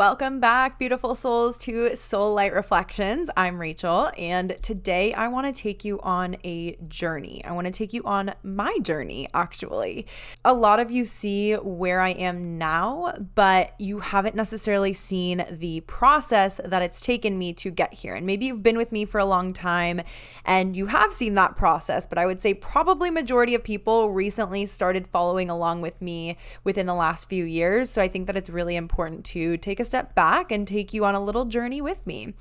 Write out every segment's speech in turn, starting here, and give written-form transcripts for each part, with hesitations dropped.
Welcome back, beautiful souls, to Soul Light Reflections. I'm Rachel, and today I want to take you on a journey. I want to take you on my journey, actually. A lot of you see where I am now, but you haven't necessarily seen the process that it's taken me to get here. And maybe you've been with me for a long time and you have seen that process, but I would say probably majority of people recently started following along with me within the last few years. So I think that it's really important to take a step back and take you on a little journey with me,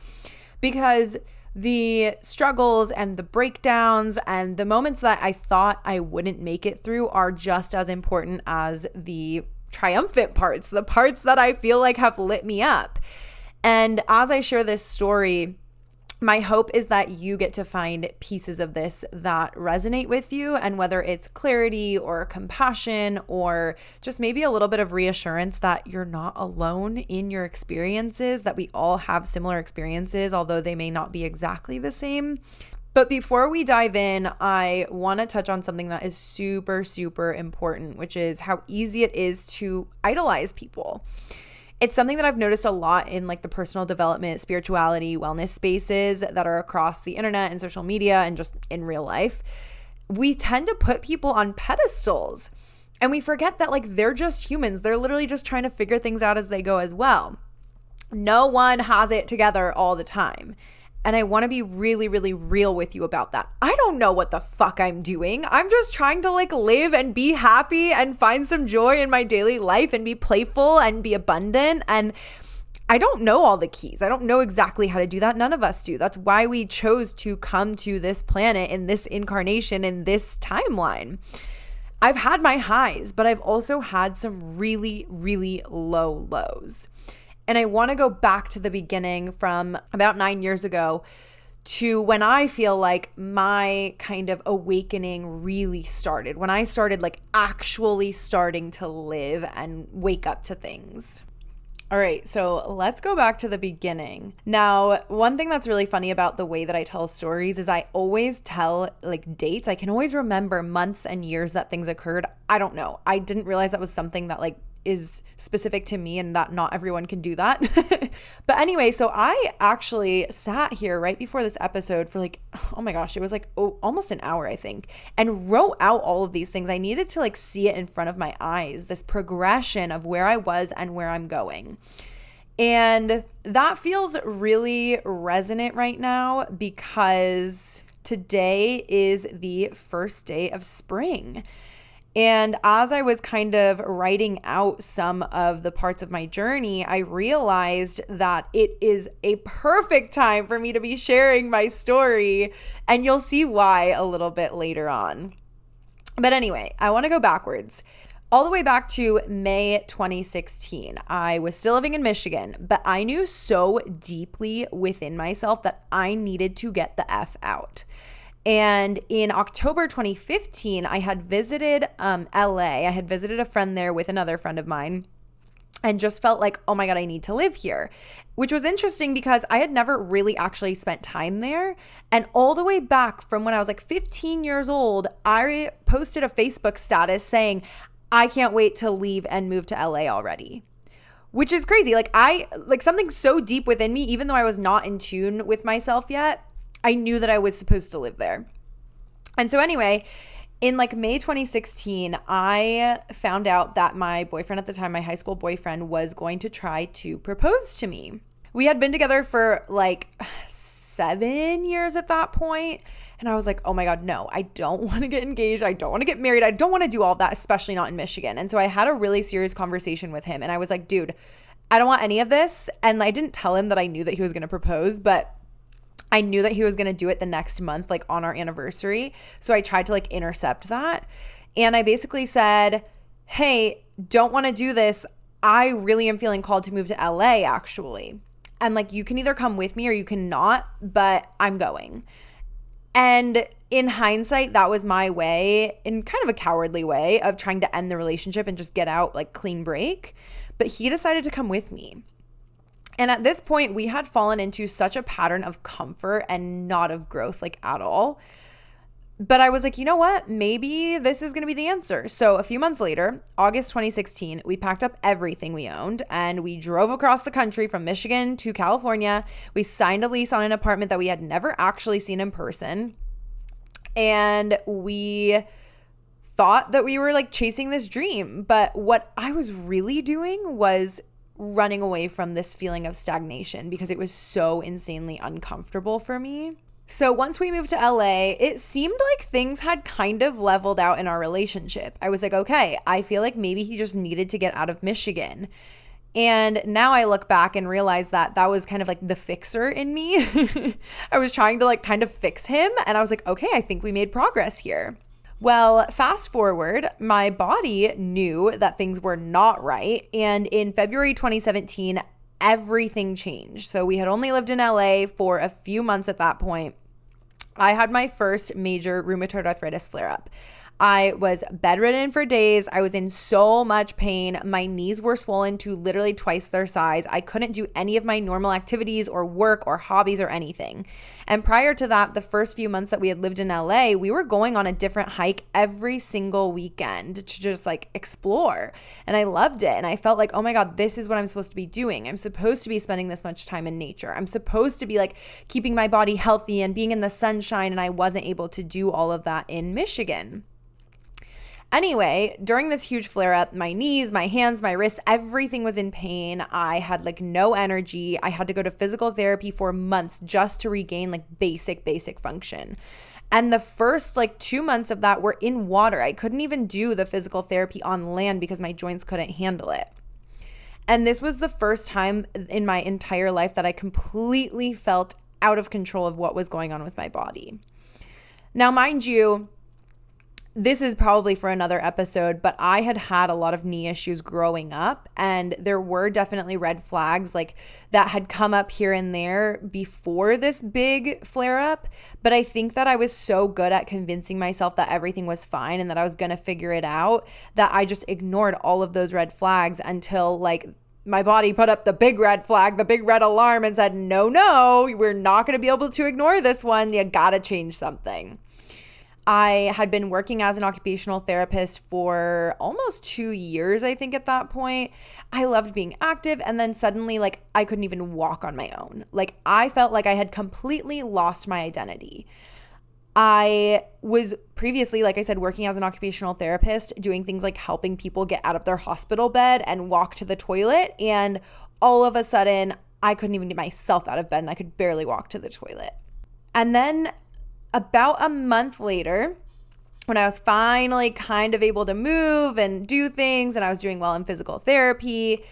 because the struggles and the breakdowns and the moments that I thought I wouldn't make it through are just as important as the triumphant parts, the parts that I feel like have lit me up. And as I share this story, my hope is that you get to find pieces of this that resonate with you, and whether it's clarity or compassion or just maybe a little bit of reassurance that you're not alone in your experiences, that we all have similar experiences, although they may not be exactly the same. But before we dive in, I want to touch on something that is super, super important, which is how easy it is to idolize people. It's something that I've noticed a lot in like the personal development, spirituality, wellness spaces that are across the internet and social media and just in real life. We tend to put people on pedestals and we forget that like they're just humans. They're literally just trying to figure things out as they go as well. No one has it together all the time. And I want to be really, really real with you about that. I don't know what the fuck I'm doing. I'm just trying to like live and be happy and find some joy in my daily life and be playful and be abundant. And I don't know all the keys. I don't know exactly how to do that. None of us do. That's why we chose to come to this planet in this incarnation, in this timeline. I've had my highs, but I've also had some really, really low lows. And I want to go back to the beginning from about 9 years ago to when I feel like my kind of awakening really started, when I started like actually starting to live and wake up to things. All right, so let's go back to the beginning. Now, one thing that's really funny about the way that I tell stories is I always tell like dates. I can always remember months and years that things occurred. I don't know. I didn't realize that was something that like is specific to me and that not everyone can do that. But anyway, so I actually sat here right before this episode for like, oh my gosh, it was like almost an hour, I think, and wrote out all of these things. I needed to like see it in front of my eyes, this progression of where I was and where I'm going. And that feels really resonant right now because today is the first day of spring. And as I was kind of writing out some of the parts of my journey, I realized that it is a perfect time for me to be sharing my story. And you'll see why a little bit later on. But anyway, I want to go backwards. All the way back to May 2016. I was still living in Michigan, but I knew so deeply within myself that I needed to get the F out. And in October 2015, I had visited LA. I had visited a friend there with another friend of mine and just felt like, oh my God, I need to live here, which was interesting because I had never really actually spent time there. And all the way back from when I was like 15 years old, I posted a Facebook status saying, I can't wait to leave and move to LA already. Which is crazy. Like something so deep within me, even though I was not in tune with myself yet, I knew that I was supposed to live there. And so anyway, in like May 2016, I found out that my boyfriend at the time, my high school boyfriend, was going to try to propose to me. We had been together for like 7 years at that point. And I was like, oh my God, no, I don't want to get engaged. I don't want to get married. I don't want to do all that, especially not in Michigan. And so I had a really serious conversation with him. And I was like, dude, I don't want any of this. And I didn't tell him that I knew that he was going to propose, but I knew that he was going to do it the next month, like on our anniversary. So I tried to like intercept that. And I basically said, hey, don't want to do this. I really am feeling called to move to LA actually. And like, you can either come with me or you cannot, but I'm going. And in hindsight, that was my way, in kind of a cowardly way, of trying to end the relationship and just get out like clean break. But he decided to come with me. And at this point, we had fallen into such a pattern of comfort and not of growth, like at all. But I was like, you know what? Maybe this is going to be the answer. So a few months later, August 2016, we packed up everything we owned and we drove across the country from Michigan to California. We signed a lease on an apartment that we had never actually seen in person. And we thought that we were like chasing this dream. But what I was really doing was running away from this feeling of stagnation because it was so insanely uncomfortable for me. So once we moved to LA, it seemed like things had kind of leveled out in our relationship. I was like, okay, I feel like maybe he just needed to get out of Michigan. And now I look back and realize that that was kind of like the fixer in me. I was trying to like kind of fix him. And I was like, okay, I think we made progress here. Well, fast forward, my body knew that things were not right. And in February 2017, everything changed. So we had only lived in LA for a few months at that point. I had my first major rheumatoid arthritis flare-up. I was bedridden for days. I was in so much pain. My knees were swollen to literally twice their size. I couldn't do any of my normal activities or work or hobbies or anything. And prior to that, the first few months that we had lived in LA, we were going on a different hike every single weekend to just like explore. And I loved it. And I felt like, oh my God, this is what I'm supposed to be doing. I'm supposed to be spending this much time in nature. I'm supposed to be like keeping my body healthy and being in the sunshine. And I wasn't able to do all of that in Michigan. Anyway, during this huge flare up, my knees, my hands, my wrists, everything was in pain. I had like no energy. I had to go to physical therapy for months just to regain like basic function. And the first like 2 months of that were in water. I couldn't even do the physical therapy on land because my joints couldn't handle it. And this was the first time in my entire life that I completely felt out of control of what was going on with my body. Now, mind you, this is probably for another episode, but I had had a lot of knee issues growing up, and there were definitely red flags like that had come up here and there before this big flare up. But I think that I was so good at convincing myself that everything was fine and that I was going to figure it out that I just ignored all of those red flags until like my body put up the big red flag, the big red alarm, and said, no, we're not going to be able to ignore this one. You got to change something. I had been working as an occupational therapist for almost 2 years, I think, at that point. I loved being active, and then suddenly, like, I couldn't even walk on my own. Like, I felt like I had completely lost my identity. I was previously, like I said, working as an occupational therapist, doing things like helping people get out of their hospital bed and walk to the toilet, and all of a sudden, I couldn't even get myself out of bed, and I could barely walk to the toilet. And then about a month later, when I was finally kind of able to move and do things and I was doing well in physical therapy,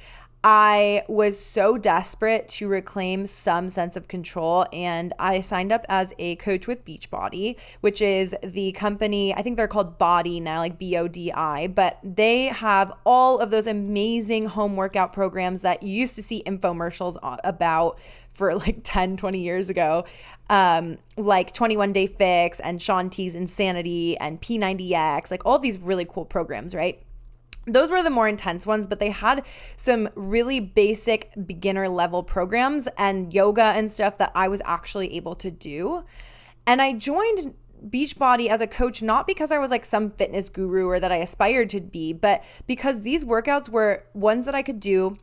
I was so desperate to reclaim some sense of control, and I signed up as a coach with Beachbody, which is the company, I think they're called Body now, like BODI, but they have all of those amazing home workout programs that you used to see infomercials about for like 10, 20 years ago. Like 21 Day Fix and Shaun T's Insanity and P90X, like all these really cool programs, right? Those were the more intense ones, but they had some really basic beginner level programs and yoga and stuff that I was actually able to do. And I joined Beachbody as a coach, not because I was like some fitness guru or that I aspired to be, but because these workouts were ones that I could do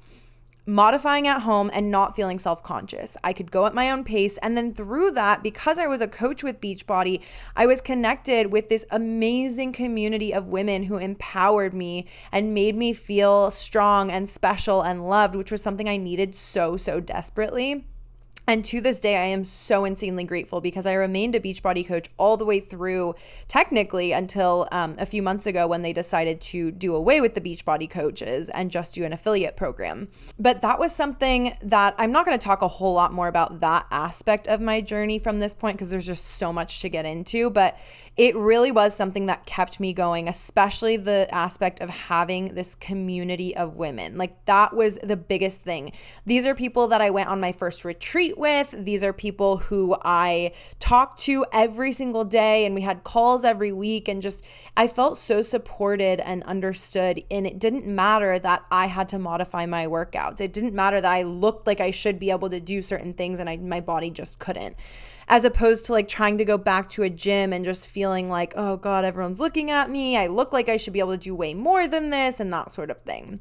modifying at home and not feeling self-conscious. I could go at my own pace. And then through that, because I was a coach with Beachbody, I was connected with this amazing community of women who empowered me and made me feel strong and special and loved, which was something I needed so desperately. And to this day, I am so insanely grateful because I remained a Beachbody coach all the way through, technically, until a few months ago when they decided to do away with the Beachbody coaches and just do an affiliate program. But that was something that I'm not going to talk a whole lot more about that aspect of my journey from this point because there's just so much to get into. But it really was something that kept me going, especially the aspect of having this community of women. Like that was the biggest thing. These are people that I went on my first retreat with. These are people who I talked to every single day, and we had calls every week, and just I felt so supported and understood. And it didn't matter that I had to modify my workouts. It didn't matter that I looked like I should be able to do certain things and my body just couldn't. as opposed to like trying to go back to a gym and just feeling like, oh God, everyone's looking at me. I look like I should be able to do way more than this and that sort of thing.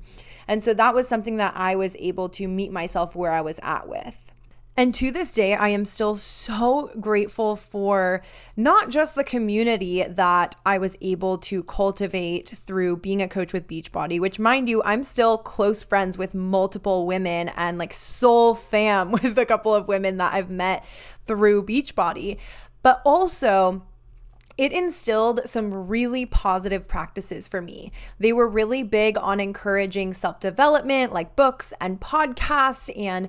And so that was something that I was able to meet myself where I was at with. And to this day, I am still so grateful for not just the community that I was able to cultivate through being a coach with Beachbody, which, mind you, I'm still close friends with multiple women and like soul fam with a couple of women that I've met through Beachbody, but also it instilled some really positive practices for me. They were really big on encouraging self-development, like books and podcasts and,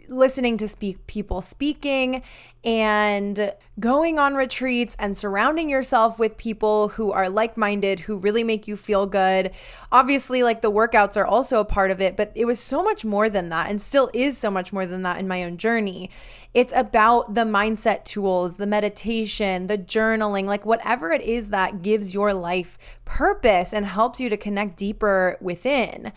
listening to people speaking and going on retreats and surrounding yourself with people who are like-minded, who really make you feel good. Obviously, like the workouts are also a part of it, but it was so much more than that and still is so much more than that in my own journey. It's about the mindset tools, the meditation, the journaling, like whatever it is that gives your life purpose and helps you to connect deeper within.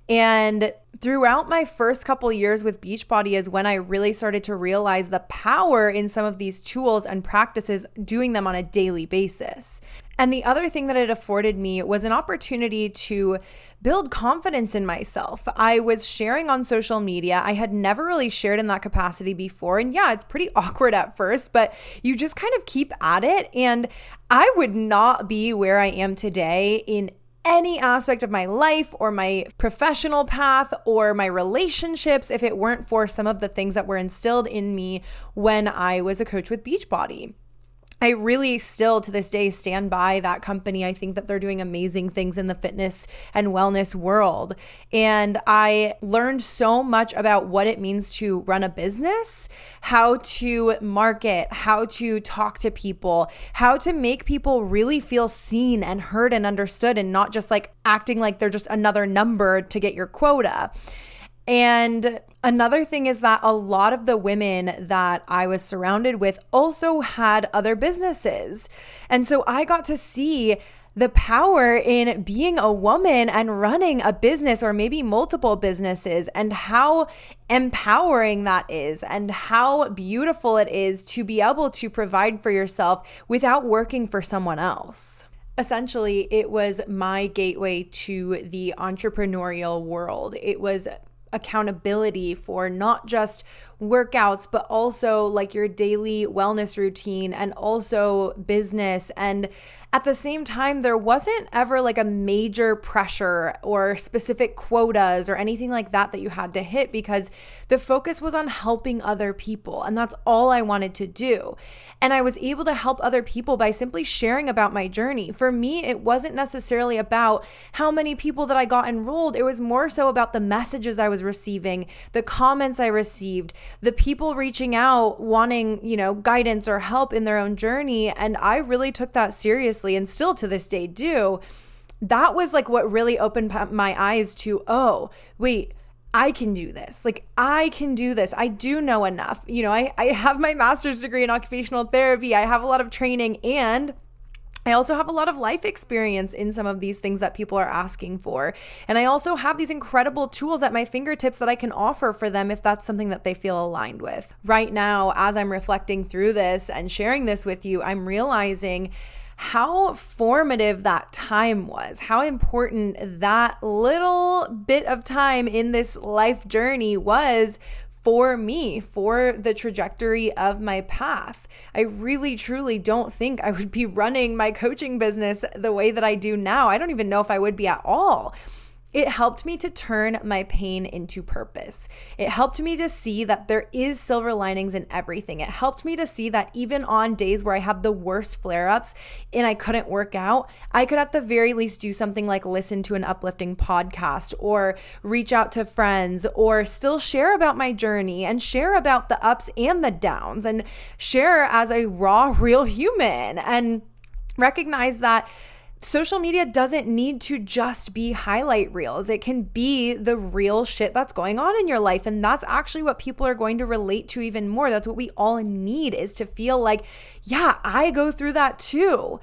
And throughout my first couple years with Beachbody is when I really started to realize the power in some of these tools and practices, doing them on a daily basis. And the other thing that it afforded me was an opportunity to build confidence in myself. I was sharing on social media. I had never really shared in that capacity before. And yeah, it's pretty awkward at first, but you just kind of keep at it. And I would not be where I am today in any aspect of my life or my professional path or my relationships if it weren't for some of the things that were instilled in me when I was a coach with Beachbody. I really still to this day stand by that company. I think that they're doing amazing things in the fitness and wellness world. And I learned so much about what it means to run a business, how to market, how to talk to people, how to make people really feel seen and heard and understood and not just like acting like they're just another number to get your quota. And another thing is that a lot of the women that I was surrounded with also had other businesses. And so I got to see the power in being a woman and running a business or maybe multiple businesses and how empowering that is and how beautiful it is to be able to provide for yourself without working for someone else. Essentially, it was my gateway to the entrepreneurial world. It was accountability for not just workouts, but also like your daily wellness routine and also business. And at the same time, there wasn't ever like a major pressure or specific quotas or anything like that you had to hit because the focus was on helping other people. And that's all I wanted to do. And I was able to help other people by simply sharing about my journey. For me, it wasn't necessarily about how many people that I got enrolled. It was more so about the messages I was receiving, the comments I received, the people reaching out wanting, guidance or help in their own journey. And I really took that seriously and still to this day do. That was like what really opened my eyes to, oh, wait, I can do this. Like, I can do this. I do know enough. I have my master's degree in occupational therapy. I have a lot of training and I also have a lot of life experience in some of these things that people are asking for. And I also have these incredible tools at my fingertips that I can offer for them if that's something that they feel aligned with. Right now, as I'm reflecting through this and sharing this with you, I'm realizing how formative that time was, how important that little bit of time in this life journey was for me, for the trajectory of my path. I really, truly don't think I would be running my coaching business the way that I do now. I don't even know if I would be at all. It helped me to turn my pain into purpose. It helped me to see that there is silver linings in everything. It helped me to see that even on days where I have the worst flare-ups and I couldn't work out, I could at the very least do something like listen to an uplifting podcast or reach out to friends or still share about my journey and share about the ups and the downs and share as a raw, real human and recognize that social media doesn't need to just be highlight reels. It can be the real shit that's going on in your life. And that's actually what people are going to relate to even more. That's what we all need, is to feel like, yeah, I go through that too.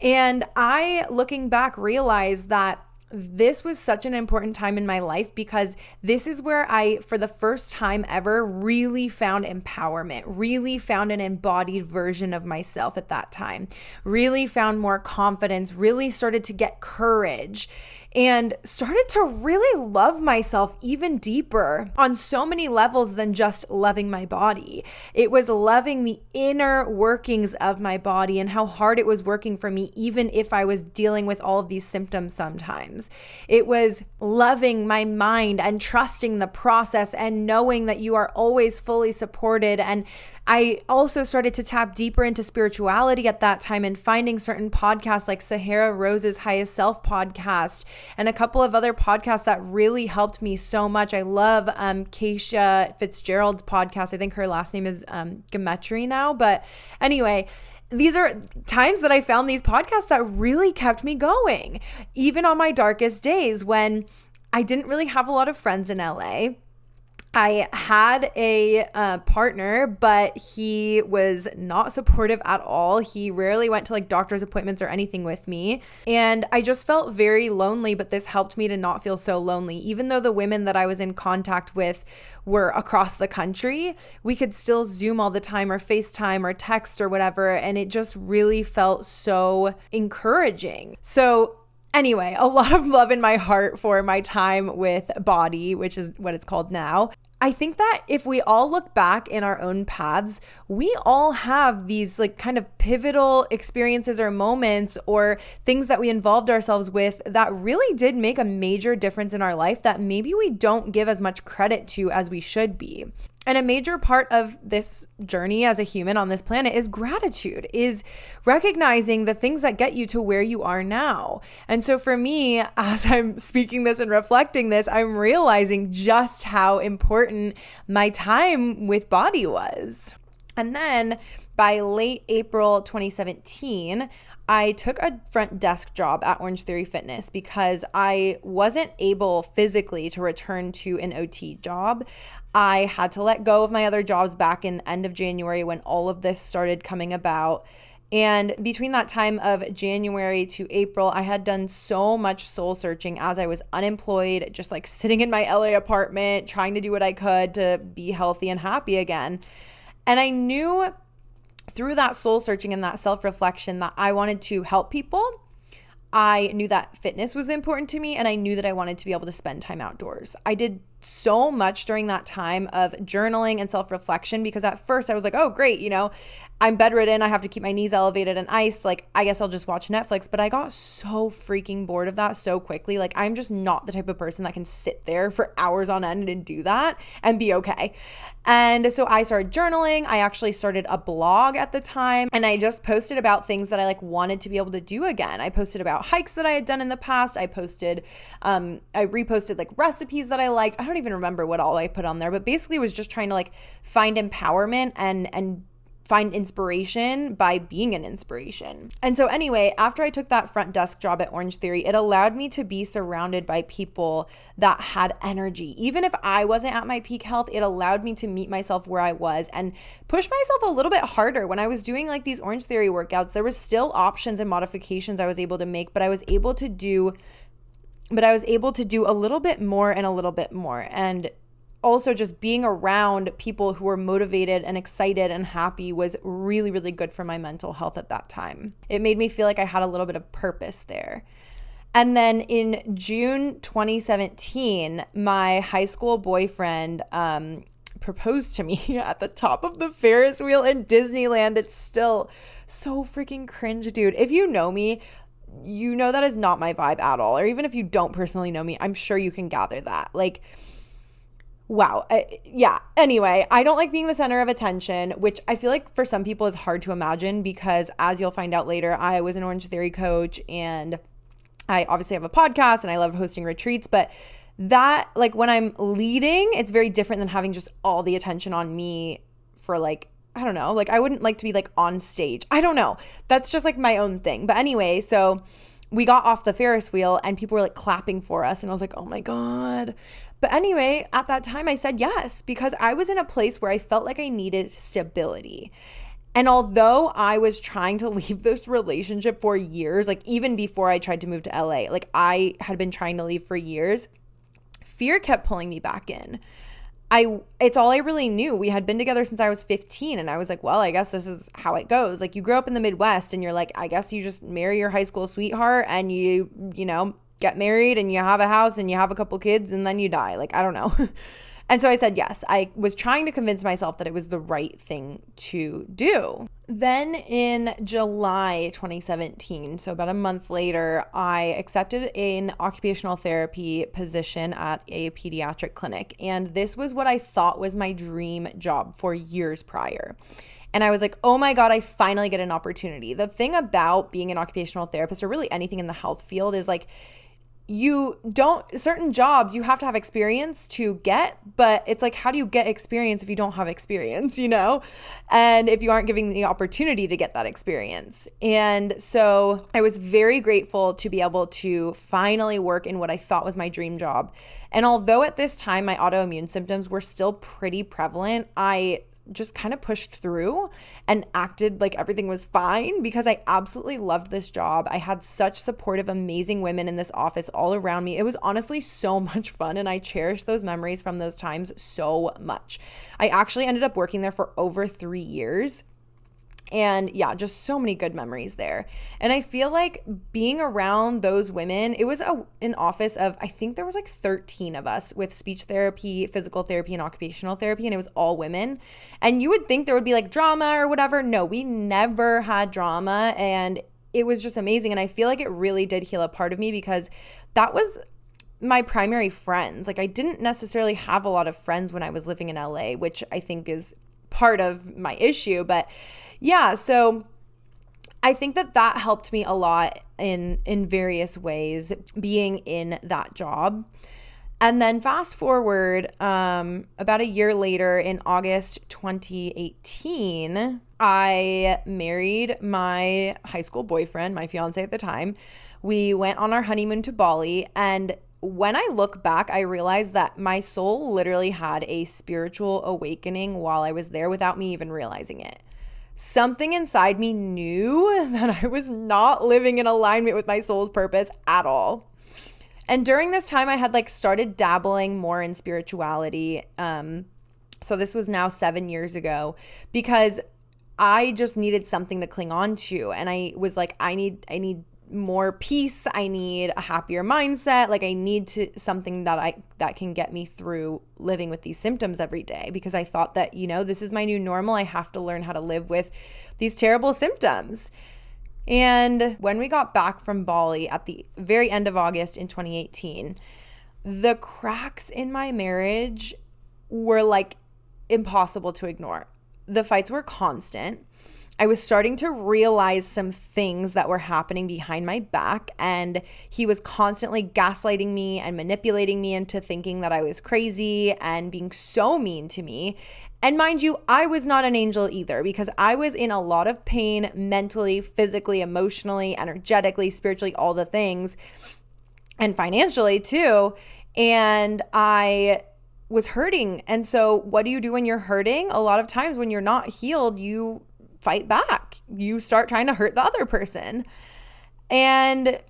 And I, looking back, realized that this was such an important time in my life because this is where I, for the first time ever, really found empowerment, really found an embodied version of myself at that time, really found more confidence, really started to get courage, and started to really love myself even deeper on so many levels than just loving my body. It was loving the inner workings of my body and how hard it was working for me, even if I was dealing with all of these symptoms sometimes. It was loving my mind and trusting the process and knowing that you are always fully supported. And I also started to tap deeper into spirituality at that time and finding certain podcasts like Sahara Rose's Highest Self podcast and a couple of other podcasts that really helped me so much. I love Keisha Fitzgerald's podcast. I think her last name is Gemetry now. But anyway, these are times that I found these podcasts that really kept me going, even on my darkest days when I didn't really have a lot of friends in LA. I had a partner, but he was not supportive at all. He rarely went to like doctor's appointments or anything with me. And I just felt very lonely, but this helped me to not feel so lonely. Even though the women that I was in contact with were across the country, we could still Zoom all the time or FaceTime or text or whatever. And it just really felt so encouraging. So anyway, a lot of love in my heart for my time with Body, which is what it's called now. I think that if we all look back in our own paths, we all have these like kind of pivotal experiences or moments or things that we involved ourselves with that really did make a major difference in our life that maybe we don't give as much credit to as we should be. And a major part of this journey as a human on this planet is gratitude, is recognizing the things that get you to where you are now. And so for me, as I'm speaking this and reflecting this, I'm realizing just how important my time with Body was. And then by late April 2017, I took a front desk job at Orange Theory Fitness because I wasn't able physically to return to an OT job. I had to let go of my other jobs back in end of January when all of this started coming about. And between that time of January to April, I had done so much soul searching as I was unemployed, just like sitting in my LA apartment, trying to do what I could to be healthy and happy again. And I knew through that soul searching and that self-reflection that I wanted to help people. I knew that fitness was important to me, and I knew that I wanted to be able to spend time outdoors. I did so much during that time of journaling and self-reflection because at first I was like, oh, great, I'm bedridden. I have to keep my knees elevated and iced. Like, I guess I'll just watch Netflix. But I got so freaking bored of that so quickly. Like, I'm just not the type of person that can sit there for hours on end and do that and be okay. And so I started journaling. I actually started a blog at the time, and I just posted about things that I wanted to be able to do again. I posted about hikes that I had done in the past. I reposted recipes that I liked. I don't even remember what all I put on there, but basically was just trying to find empowerment and find inspiration by being an inspiration. And so anyway, after I took that front desk job at Orange Theory, it allowed me to be surrounded by people that had energy. Even if I wasn't at my peak health, it allowed me to meet myself where I was and push myself a little bit harder. When I was doing these Orange Theory workouts, there was still options and modifications I was able to make, but I was able to do a little bit more and a little bit more. And also just being around people who were motivated and excited and happy was really, really good for my mental health at that time. It made me feel like I had a little bit of purpose there. And then in June 2017, my high school boyfriend proposed to me at the top of the Ferris wheel in Disneyland. It's still so freaking cringe, dude. If you know me, you know that is not my vibe at all. Or even if you don't personally know me, I'm sure you can gather that. Wow. Yeah. Anyway, I don't like being the center of attention, which I feel like for some people is hard to imagine because, as you'll find out later, I was an Orange Theory coach and I obviously have a podcast and I love hosting retreats, but that when I'm leading, it's very different than having just all the attention on me for I don't know, I wouldn't like to be on stage. I don't know. That's just my own thing. But anyway, so we got off the Ferris wheel and people were clapping for us. And I was like, oh my God. But anyway, at that time I said yes because I was in a place where I felt like I needed stability. And although I was trying to leave this relationship for years, like even before I tried to move to LA, like I had been trying to leave for years, fear kept pulling me back in. It's all I really knew. We had been together since I was 15, and I was like, well, I guess this is how it goes. Like, you grow up in the Midwest and you're like, I guess you just marry your high school sweetheart and you know, get married and you have a house and you have a couple kids and then you die. Like, I don't know. And so I said yes. I was trying to convince myself that it was the right thing to do. Then in July 2017, so about a month later, I accepted an occupational therapy position at a pediatric clinic. And this was what I thought was my dream job for years prior. And I was like, oh my God, I finally get an opportunity. The thing about being an occupational therapist, or really anything in the health field, is like, certain jobs you have to have experience to get, but it's like, how do you get experience if you don't have experience, you know? And if you aren't giving the opportunity to get that experience. And so I was very grateful to be able to finally work in what I thought was my dream job. And although at this time my autoimmune symptoms were still pretty prevalent, I just kind of pushed through and acted like everything was fine because I absolutely loved this job. I had such supportive, amazing women in this office all around me. It was honestly so much fun, and I cherish those memories from those times so much. I actually ended up working there for over 3 years. And yeah, just so many good memories there. And I feel like being around those women, it was an office of, I think there was like 13 of us with speech therapy, physical therapy, and occupational therapy, and it was all women. And you would think there would be like drama or whatever. No, we never had drama, and it was just amazing. And I feel like it really did heal a part of me because that was my primary friends. Like, I didn't necessarily have a lot of friends when I was living in LA, which I think is part of my issue. But yeah, so I think that helped me a lot in various ways, being in that job. And then fast forward about a year later, in August 2018, I married my high school boyfriend, my fiance at the time. We went on our honeymoon to Bali, and when I look back, I realized that my soul literally had a spiritual awakening while I was there without me even realizing it. Something inside me knew that I was not living in alignment with my soul's purpose at all. And during this time, I had started dabbling more in spirituality. So this was now 7 years ago, because I just needed something to cling on to. And I was like, I need more peace. I need a happier mindset. I need something that can get me through living with these symptoms every day, because I thought that, this is my new normal. I have to learn how to live with these terrible symptoms. And when we got back from Bali at the very end of August in 2018, the cracks in my marriage were impossible to ignore. The fights were constant. I was starting to realize some things that were happening behind my back, and he was constantly gaslighting me and manipulating me into thinking that I was crazy and being so mean to me. And mind you, I was not an angel either, because I was in a lot of pain mentally, physically, emotionally, energetically, spiritually, all the things, and financially too. And I was hurting. And so what do you do when you're hurting? A lot of times when you're not healed, you fight back. You start trying to hurt the other person. And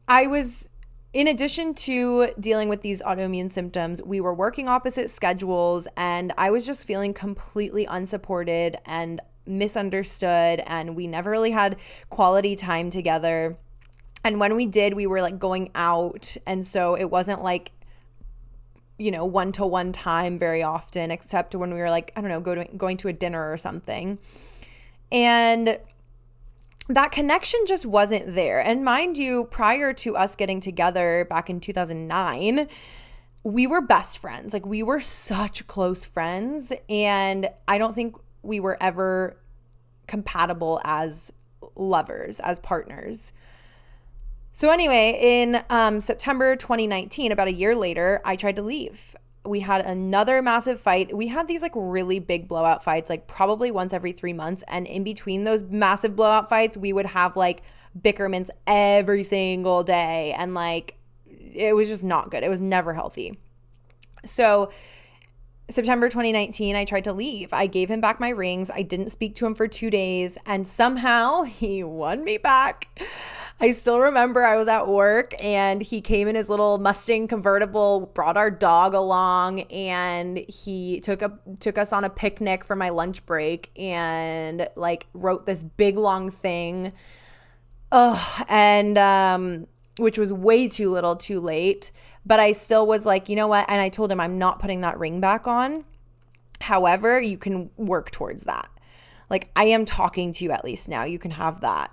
I was, in addition to dealing with these autoimmune symptoms, we were working opposite schedules, and I was just feeling completely unsupported and misunderstood, and we never really had quality time together. And when we did, we were going out, and so it wasn't one-to-one time very often, except when we were going to a dinner or something. And that connection just wasn't there. And mind you, prior to us getting together back in 2009, we were best friends. We were such close friends, and I don't think we were ever compatible as lovers, as partners. So anyway, in September 2019, about a year later, I tried to leave. We had another massive fight. We had these really big blowout fights, probably once every 3 months. And in between those massive blowout fights, we would have bickerments every single day. And it was just not good. It was never healthy. So September 2019, I tried to leave. I gave him back my rings. I didn't speak to him for 2 days, and somehow he won me back. I still remember I was at work and he came in his little Mustang convertible, brought our dog along, and he took us on a picnic for my lunch break and like wrote this big long thing. Which was way too little too late. But I still was like, you know what? And I told him I'm not putting that ring back on. However, you can work towards that. Like, I am talking to you at least now. You can have that.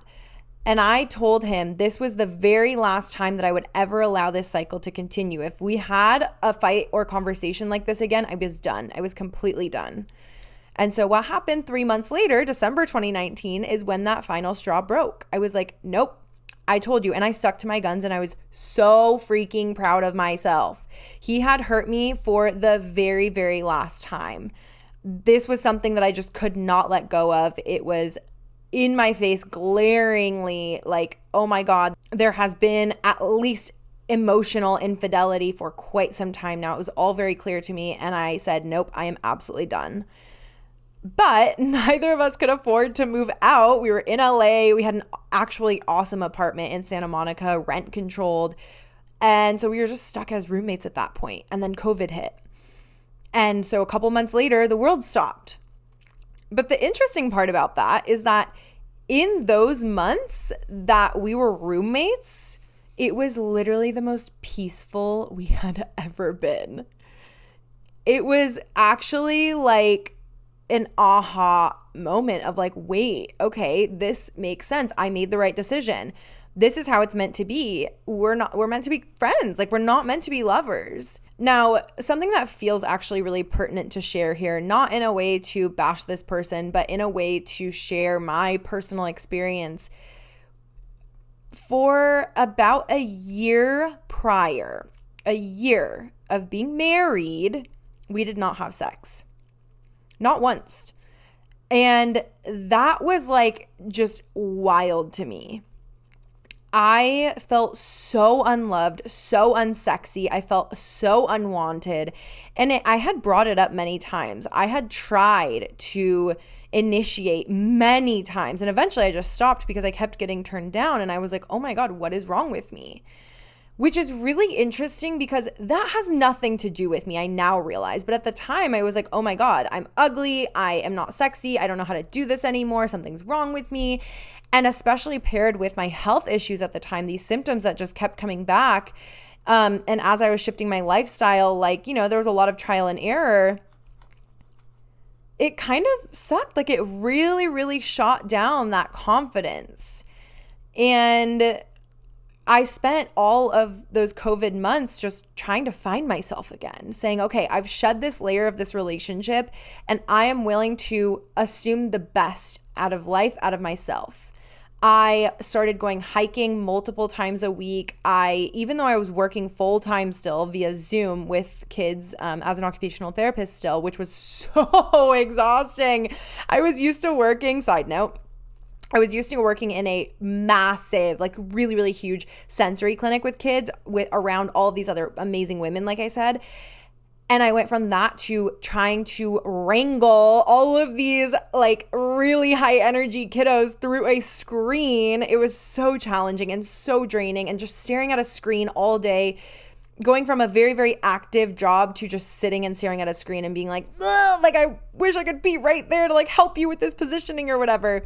And I told him this was the very last time that I would ever allow this cycle to continue. If we had a fight or conversation like this again, I was done. I was completely done. And so what happened 3 months later, December 2019, is when that final straw broke. I was like, nope. I told you, and I stuck to my guns, and I was so freaking proud of myself. He had hurt me for the very, very last time. This was something that I just could not let go of. It was in my face glaringly like, oh my God, there has been at least emotional infidelity for quite some time now. It was all very clear to me, and I said, nope, I am absolutely done. But neither of us could afford to move out. We were in LA. We had an actually awesome apartment in Santa Monica, rent controlled. And so we were just stuck as roommates at that point. And then COVID hit. And so a couple months later, the world stopped. But the interesting part about that is that in those months that we were roommates, it was literally the most peaceful we had ever been. It was actually like an aha moment of like, wait, okay, this makes sense. I made the right decision. This is how it's meant to be. We're meant to be friends. Like, we're not meant to be lovers. Now, something that feels actually really pertinent to share here, not in a way to bash this person, but in a way to share my personal experience. For about a year prior, a year of being married, we did not have sex. Not once. And that was like just wild to me. I felt so unloved, so unsexy. I felt so unwanted. And I had brought it up many times. I had tried to initiate many times. And eventually I just stopped because I kept getting turned down. And I was like, oh my God, what is wrong with me? Which is really interesting because that has nothing to do with me, I now realize. But at the time, I was like, oh my God, I'm ugly. I am not sexy. I don't know how to do this anymore. Something's wrong with me. And especially paired with my health issues at the time, these symptoms that just kept coming back. And as I was shifting my lifestyle, like, you know, there was a lot of trial and error. It kind of sucked. Like, it really, really shot down that confidence. And I spent all of those COVID months just trying to find myself again, saying, okay, I've shed this layer of this relationship and I am willing to assume the best out of life, out of myself. I started going hiking multiple times a week. Even though I was working full time still via Zoom with kids as an occupational therapist still, which was so exhausting. I was used to working, side note, I was used to working in a massive, like really, really huge sensory clinic with kids with around all these other amazing women, like I said. And I went from that to trying to wrangle all of these like really high energy kiddos through a screen. It was so challenging and so draining, and just staring at a screen all day, going from a very, very active job to just sitting and staring at a screen and being like, I wish I could be right there to like help you with this positioning or whatever.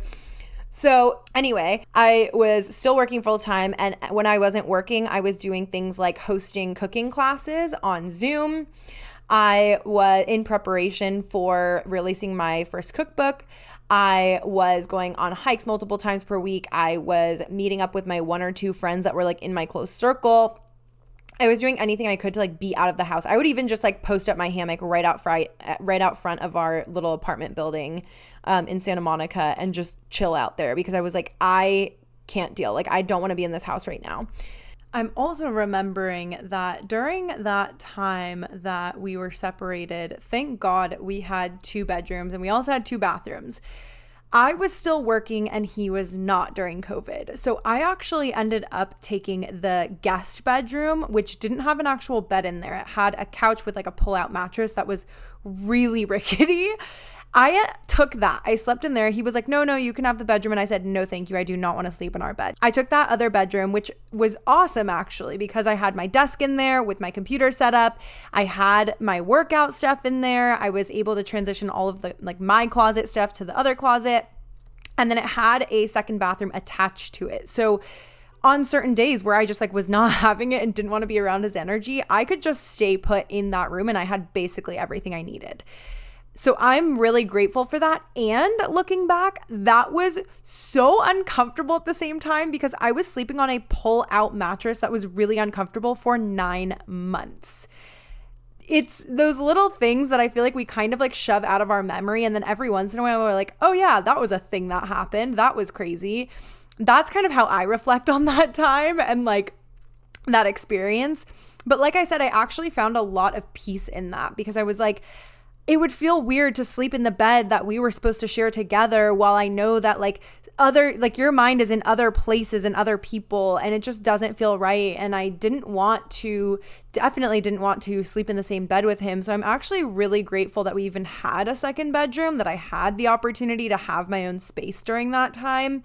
So anyway, I was still working full time. And when I wasn't working, I was doing things like hosting cooking classes on Zoom. I was in preparation for releasing my first cookbook. I was going on hikes multiple times per week. I was meeting up with my one or two friends that were like in my close circle. I was doing anything I could to like be out of the house. I would even just like post up my hammock right out front of our little apartment building in Santa Monica and just chill out there, because I was like, I can't deal. Like, I don't want to be in this house right now. I'm also remembering that during that time that we were separated, thank God we had 2 bedrooms and we also had 2 bathrooms. I was still working and he was not during COVID. So I actually ended up taking the guest bedroom, which didn't have an actual bed in there. It had a couch with like a pull-out mattress that was really rickety. I took that. I slept in there. He was like, no, you can have the bedroom. And I said, no, thank you. I do not want to sleep in our bed. I took that other bedroom, which was awesome actually, because I had my desk in there with my computer set up. I had my workout stuff in there. I was able to transition all of the like my closet stuff to the other closet. And then it had a second bathroom attached to it. So on certain days where I just like was not having it and didn't want to be around his energy, I could just stay put in that room and I had basically everything I needed. So I'm really grateful for that. And looking back, that was so uncomfortable at the same time because I was sleeping on a pull-out mattress that was really uncomfortable for 9 months. It's those little things that I feel like we kind of like shove out of our memory. And then every once in a while, we're like, oh yeah, that was a thing that happened. That was crazy. That's kind of how I reflect on that time and like that experience. But like I said, I actually found a lot of peace in that because I was like, it would feel weird to sleep in the bed that we were supposed to share together while I know that like your mind is in other places and other people and it just doesn't feel right. And I definitely didn't want to sleep in the same bed with him. So I'm actually really grateful that we even had a second bedroom, that I had the opportunity to have my own space during that time.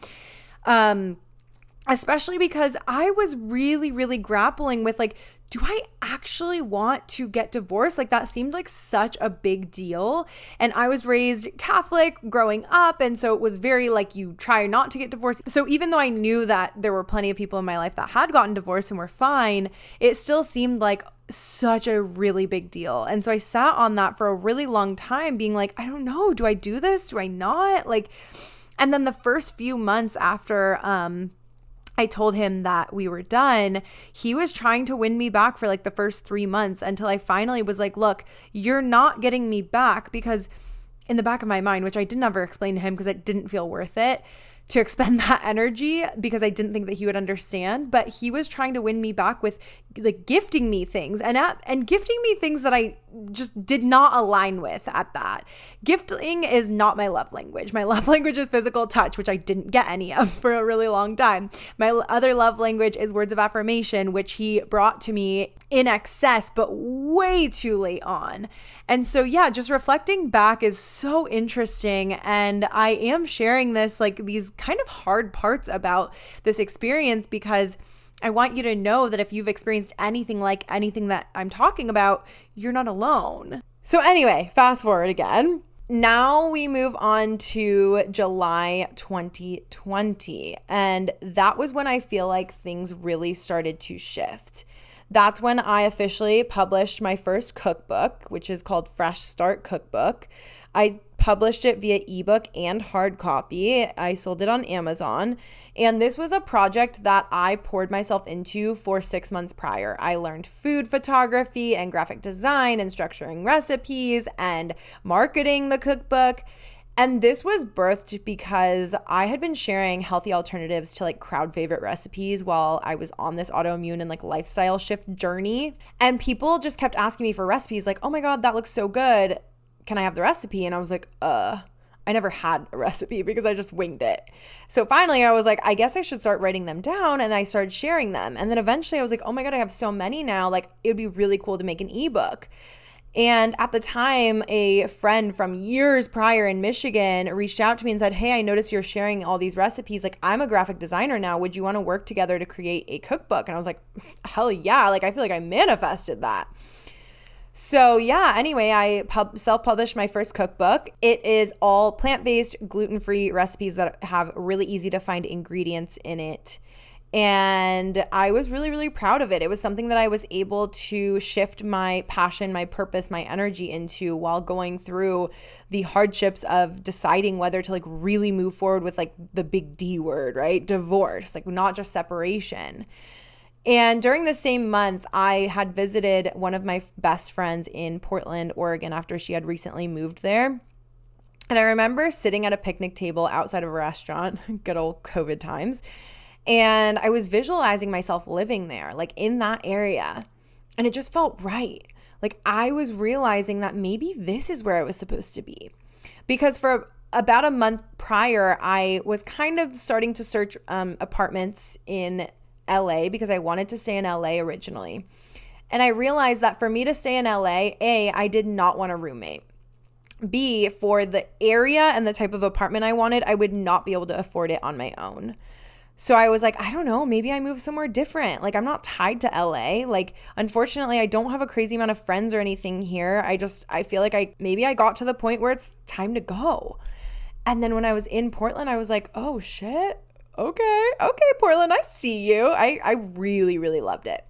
Especially because I was really, really grappling with like, do I actually want to get divorced? Like that seemed like such a big deal. And I was raised Catholic growing up. And so it was very like you try not to get divorced. So even though I knew that there were plenty of people in my life that had gotten divorced and were fine, it still seemed like such a really big deal. And so I sat on that for a really long time being like, I don't know, do I do this? Do I not? Like, and then the first few months after, I told him that we were done, he was trying to win me back for like the first 3 months until I finally was like, look, you're not getting me back, because in the back of my mind, which I didn't ever explain to him because it didn't feel worth it to expend that energy because I didn't think that he would understand, but he was trying to win me back with like gifting me things and gifting me things that I just did not align with at that. Gifting is not my love language. My love language is physical touch, which I didn't get any of for a really long time. My other love language is words of affirmation, which he brought to me in excess, but way too late on. And so, yeah, just reflecting back is so interesting. And I am sharing this, like these kind of hard parts about this experience, because I want you to know that if you've experienced anything like anything that I'm talking about, you're not alone. So anyway, fast forward again. Now we move on to July 2020. And that was when I feel like things really started to shift. That's when I officially published my first cookbook, which is called Fresh Start Cookbook. I published it via ebook and hard copy. I sold it on Amazon. And this was a project that I poured myself into for 6 months prior. I learned food photography and graphic design and structuring recipes and marketing the cookbook. And this was birthed because I had been sharing healthy alternatives to like crowd favorite recipes while I was on this autoimmune and like lifestyle shift journey. And people just kept asking me for recipes like, oh my God, that looks so good. Can I have the recipe? And I was like, I never had a recipe because I just winged it. So finally I was like, I guess I should start writing them down. And I started sharing them. And then eventually I was like, oh my God, I have so many now. Like it would be really cool to make an ebook. And at the time, a friend from years prior in Michigan reached out to me and said, hey, I noticed you're sharing all these recipes. Like, I'm a graphic designer now. Would you want to work together to create a cookbook? And I was like, hell yeah. Like, I feel like I manifested that. So yeah, anyway, I self-published my first cookbook. It is all plant-based, gluten-free recipes that have really easy to find ingredients in it. And I was really, really proud of it. It was something that I was able to shift my passion, my purpose, my energy into while going through the hardships of deciding whether to like really move forward with like the big D word, right? Divorce, like not just separation. And during the same month, I had visited one of my best friends in Portland, Oregon, after she had recently moved there. And I remember sitting at a picnic table outside of a restaurant, good old COVID times. And I was visualizing myself living there, like in that area. And it just felt right. Like I was realizing that maybe this is where I was supposed to be. Because for about a month prior, I was kind of starting to search apartments in LA because I wanted to stay in LA originally. And I realized that for me to stay in LA, A, I did not want a roommate. B, for the area and the type of apartment I wanted, I would not be able to afford it on my own. So I was like, I don't know, maybe I move somewhere different. Like, I'm not tied to LA. Like, unfortunately, I don't have a crazy amount of friends or anything here. I feel like maybe I got to the point where it's time to go. And then when I was in Portland, I was like, oh shit. Okay, Portland, I see you. I really, really loved it.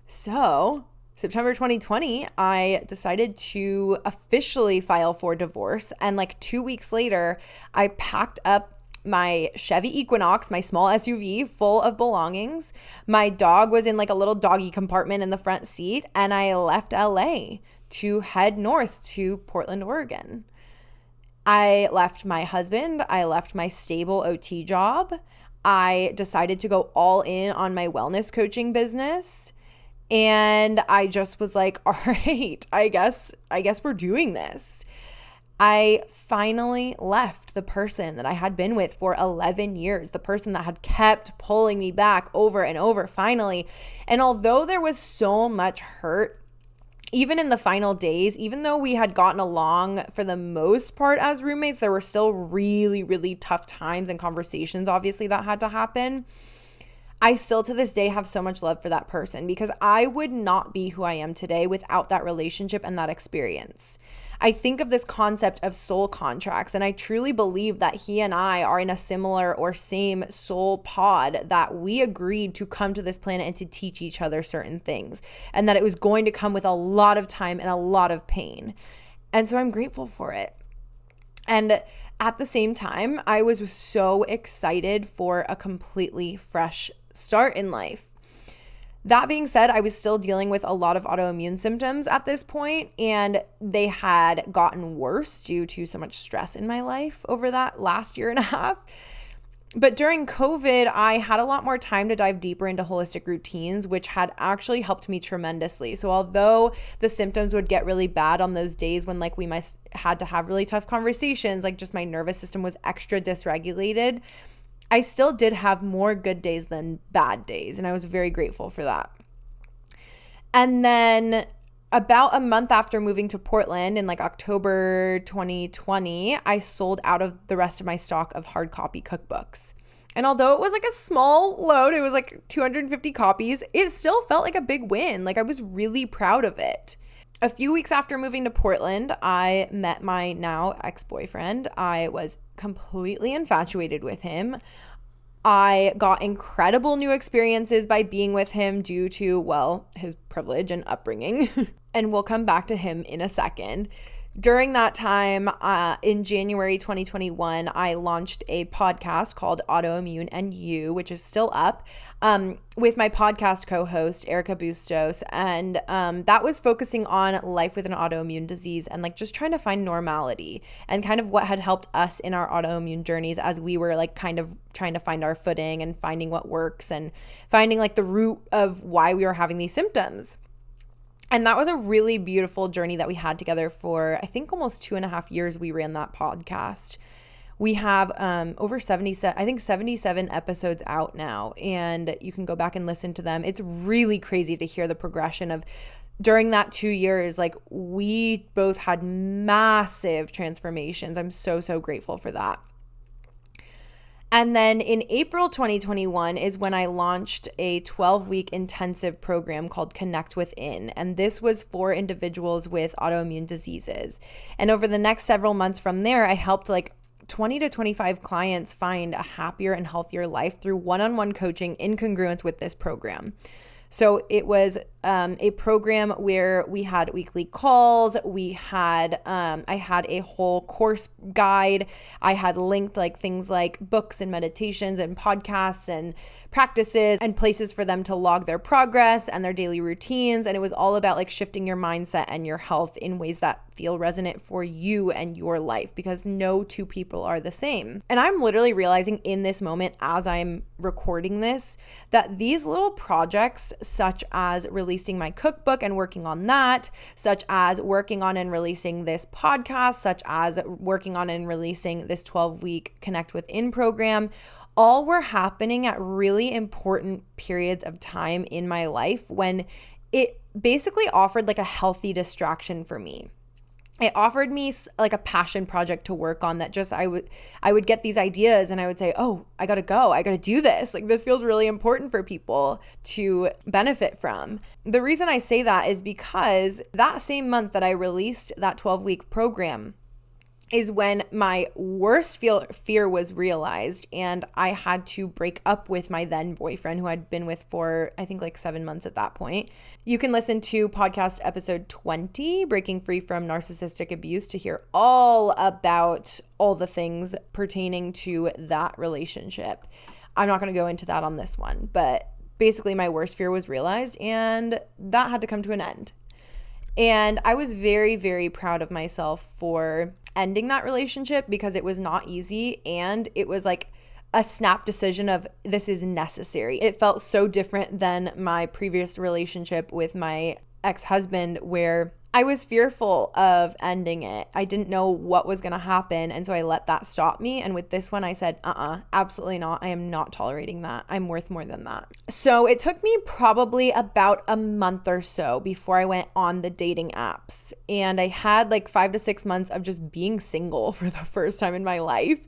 So September 2020, I decided to officially file for divorce. And like 2 weeks later, I packed up my Chevy Equinox, my small SUV full of belongings. My dog was in like a little doggy compartment in the front seat. And I left LA to head north to Portland, Oregon. I left my husband. I left my stable OT job. I decided to go all in on my wellness coaching business. And I just was like, all right, I guess we're doing this. I finally left the person that I had been with for 11 years, the person that had kept pulling me back over and over, finally. And although there was so much hurt, even in the final days, even though we had gotten along for the most part as roommates, there were still really, really tough times and conversations, obviously, that had to happen. I still to this day have so much love for that person because I would not be who I am today without that relationship and that experience. I think of this concept of soul contracts, and I truly believe that he and I are in a similar or same soul pod, that we agreed to come to this planet and to teach each other certain things, and that it was going to come with a lot of time and a lot of pain. And so I'm grateful for it. And at the same time, I was so excited for a completely fresh start in life. That being said, I was still dealing with a lot of autoimmune symptoms at this point, and they had gotten worse due to so much stress in my life over that last year and a half. But during COVID, I had a lot more time to dive deeper into holistic routines, which had actually helped me tremendously. So although the symptoms would get really bad on those days when like we had to have really tough conversations, like just my nervous system was extra dysregulated, I still did have more good days than bad days, and I was very grateful for that. And then about a month after moving to Portland in like October 2020, I sold out of the rest of my stock of hard copy cookbooks. And although it was like a small load, it was like 250 copies, it still felt like a big win. Like I was really proud of it. A few weeks after moving to Portland, I met my now ex-boyfriend. I was completely infatuated with him. I got incredible new experiences by being with him due to, well, his privilege and upbringing. And we'll come back to him in a second. During that time, in January 2021, I launched a podcast called Autoimmune and You, which is still up, with my podcast co-host, Erica Bustos. And that was focusing on life with an autoimmune disease and like just trying to find normality and kind of what had helped us in our autoimmune journeys as we were like kind of trying to find our footing and finding what works and finding like the root of why we were having these symptoms. And that was a really beautiful journey that we had together for, I think, almost 2.5 years we ran that podcast. We have over 77 episodes out now, and you can go back and listen to them. It's really crazy to hear the progression of during that 2 years, like we both had massive transformations. I'm so, so grateful for that. And then in April 2021 is when I launched a 12-week intensive program called Connect Within. And this was for individuals with autoimmune diseases. And over the next several months from there, I helped like 20 to 25 clients find a happier and healthier life through one-on-one coaching in congruence with this program. So it was a program where we had weekly calls. I had a whole course guide. I had linked like things like books and meditations and podcasts and practices and places for them to log their progress and their daily routines. And it was all about like shifting your mindset and your health in ways that feel resonant for you and your life, because no two people are the same. And I'm literally realizing in this moment as I'm recording this that these little projects, such as releasing my cookbook and working on that, such as working on and releasing this podcast, such as working on and releasing this 12-week Connect Within program, all were happening at really important periods of time in my life when it basically offered like a healthy distraction for me. It offered me like a passion project to work on that just I would get these ideas and I would say, oh, I gotta go. I gotta do this. Like, this feels really important for people to benefit from. The reason I say that is because that same month that I released that 12-week program is when my worst fear was realized, and I had to break up with my then boyfriend, who I'd been with for, I think, like 7 months at that point. You can listen to podcast episode 20, Breaking Free from Narcissistic Abuse, to hear all about all the things pertaining to that relationship. I'm not going to go into that on this one, but basically my worst fear was realized, and that had to come to an end. And I was very, very proud of myself for ending that relationship, because it was not easy, and it was like a snap decision of this is necessary. It felt so different than my previous relationship with my ex-husband, where I was fearful of ending it. I didn't know what was going to happen, and so I let that stop me. And with this one, I said, absolutely not. I am not tolerating that. I'm worth more than that. So it took me probably about a month or so before I went on the dating apps. And I had like 5 to 6 months of just being single for the first time in my life,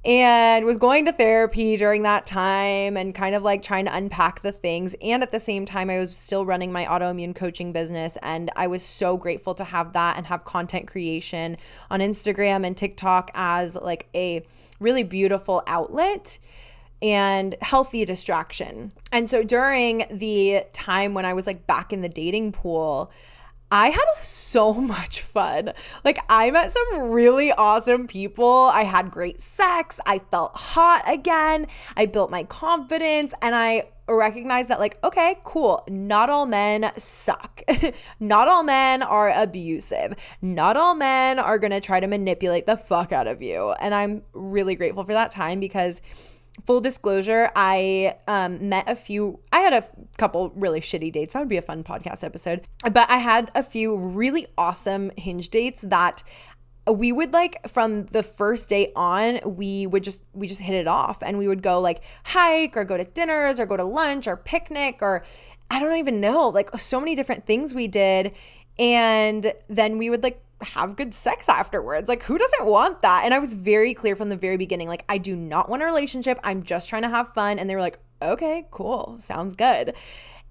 and was going to therapy during that time and kind of like trying to unpack the things. And at the same time, I was still running my autoimmune coaching business, and I was so grateful to have that and have content creation on Instagram and TikTok as like a really beautiful outlet and healthy distraction. And so during the time when I was like back in the dating pool, I had so much fun. Like, I met some really awesome people. I had great sex. I felt hot again. I built my confidence, and I recognized that, like, okay, cool. Not all men suck. Not all men are abusive. Not all men are going to try to manipulate the fuck out of you. And I'm really grateful for that time, because full disclosure, I had a couple really shitty dates. That would be a fun podcast episode. But I had a few really awesome Hinge dates that we would, like, from the first date on, we just hit it off, and we would go like hike or go to dinners or go to lunch or picnic, or I don't even know, like so many different things we did. And then we would like have good sex afterwards. Like, who doesn't want that? And I was very clear from the very beginning, like, I do not want a relationship. I'm just trying to have fun. And they were like, okay, cool. Sounds good.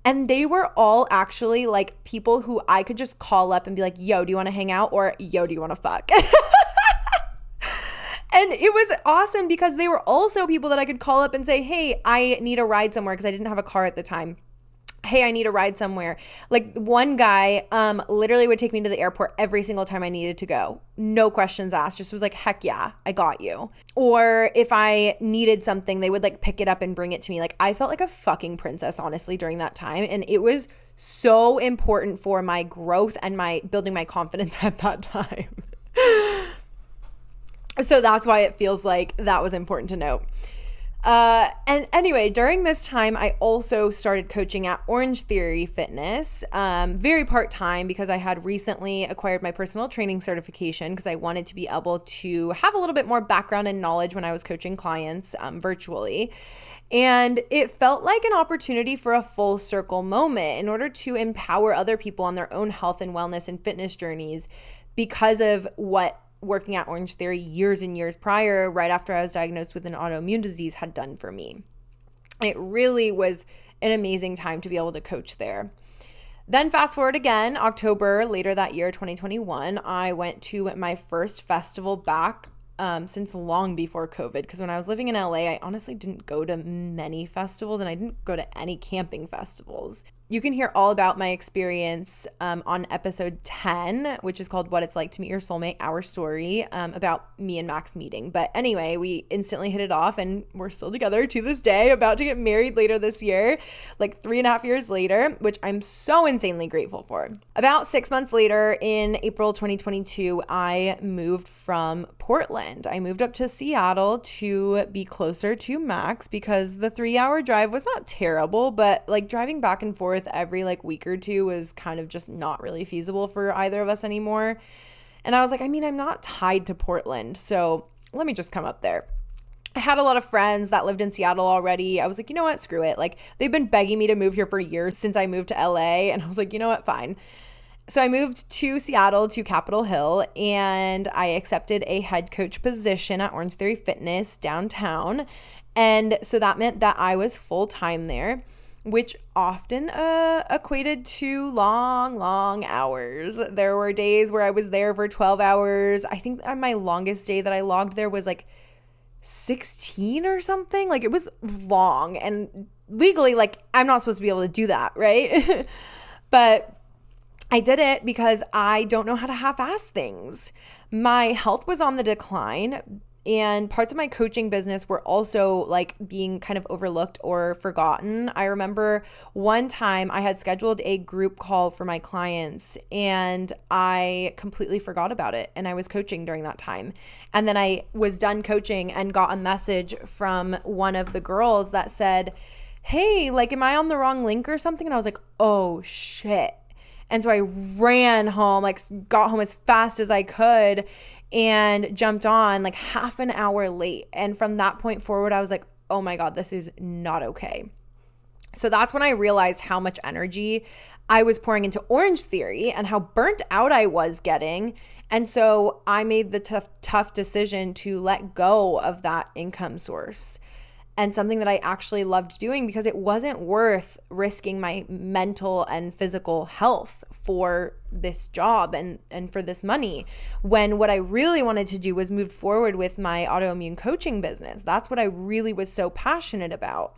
And they were all actually like people who I could just call up and be like, yo, do you want to hang out? Or yo, do you want to fuck? And it was awesome, because they were also people that I could call up and say, hey, I need a ride somewhere, because I didn't have a car at the time. Hey, I need a ride somewhere. Like, one guy literally would take me to the airport every single time I needed to go. No questions asked. Just was like, heck yeah, I got you. Or if I needed something, they would like pick it up and bring it to me. Like, I felt like a fucking princess, honestly, during that time. And it was so important for my growth and my building my confidence at that time. So that's why it feels like that was important to note. And anyway, during this time, I also started coaching at Orange Theory Fitness, very part-time, because I had recently acquired my personal training certification, because I wanted to be able to have a little bit more background and knowledge when I was coaching clients virtually. And it felt like an opportunity for a full circle moment in order to empower other people on their own health and wellness and fitness journeys, because of what working at Orange Theory years and years prior, right after I was diagnosed with an autoimmune disease, had done for me. It really was an amazing time to be able to coach there. Then fast forward again, October later that year, 2021, I went to my first festival back since long before COVID, because when I was living in LA, I honestly didn't go to many festivals, and I didn't go to any camping festivals. You can hear all about my experience on episode 10, which is called What It's Like to Meet Your Soulmate, Our Story, about me and Max meeting. But anyway, we instantly hit it off and we're still together to this day, about to get married later this year, like 3.5 years later, which I'm so insanely grateful for. About 6 months later, in April 2022, I moved from Portland. I moved up to Seattle to be closer to Max because the 3-hour drive was not terrible, but like driving back and forth every like week or two was kind of just not really feasible for either of us anymore. And I was like, I mean, I'm not tied to Portland, so let me just come up there. I had a lot of friends that lived in Seattle already. I was like, you know what, screw it. Like, they've been begging me to move here for years since I moved to LA, and I was like, you know what, fine. So I moved to Seattle, to Capitol Hill, and I accepted a head coach position at Orange Theory Fitness downtown. And so that meant that I was full-time there, which often equated to long hours. There were days where I was there for 12 hours. I think my longest day that I logged there was like 16 or something. Like, it was long, and legally, like, I'm not supposed to be able to do that, right? But I did it because I don't know how to half-ass things. My health was on the decline, and parts of my coaching business were also like being kind of overlooked or forgotten. I remember one time I had scheduled a group call for my clients and I completely forgot about it. And I was coaching during that time. And then I was done coaching and got a message from one of the girls that said, hey, like, am I on the wrong link or something? And I was like, oh shit. And so I ran home, like got home as fast as I could and jumped on like half an hour late. And from that point forward, I was like, oh my God, this is not okay. So that's when I realized how much energy I was pouring into Orange Theory and how burnt out I was getting. And so I made the tough decision to let go of that income source. And something that I actually loved doing because it wasn't worth risking my mental and physical health for this job and for this money, when what I really wanted to do was move forward with my autoimmune coaching business. That's what I really was so passionate about.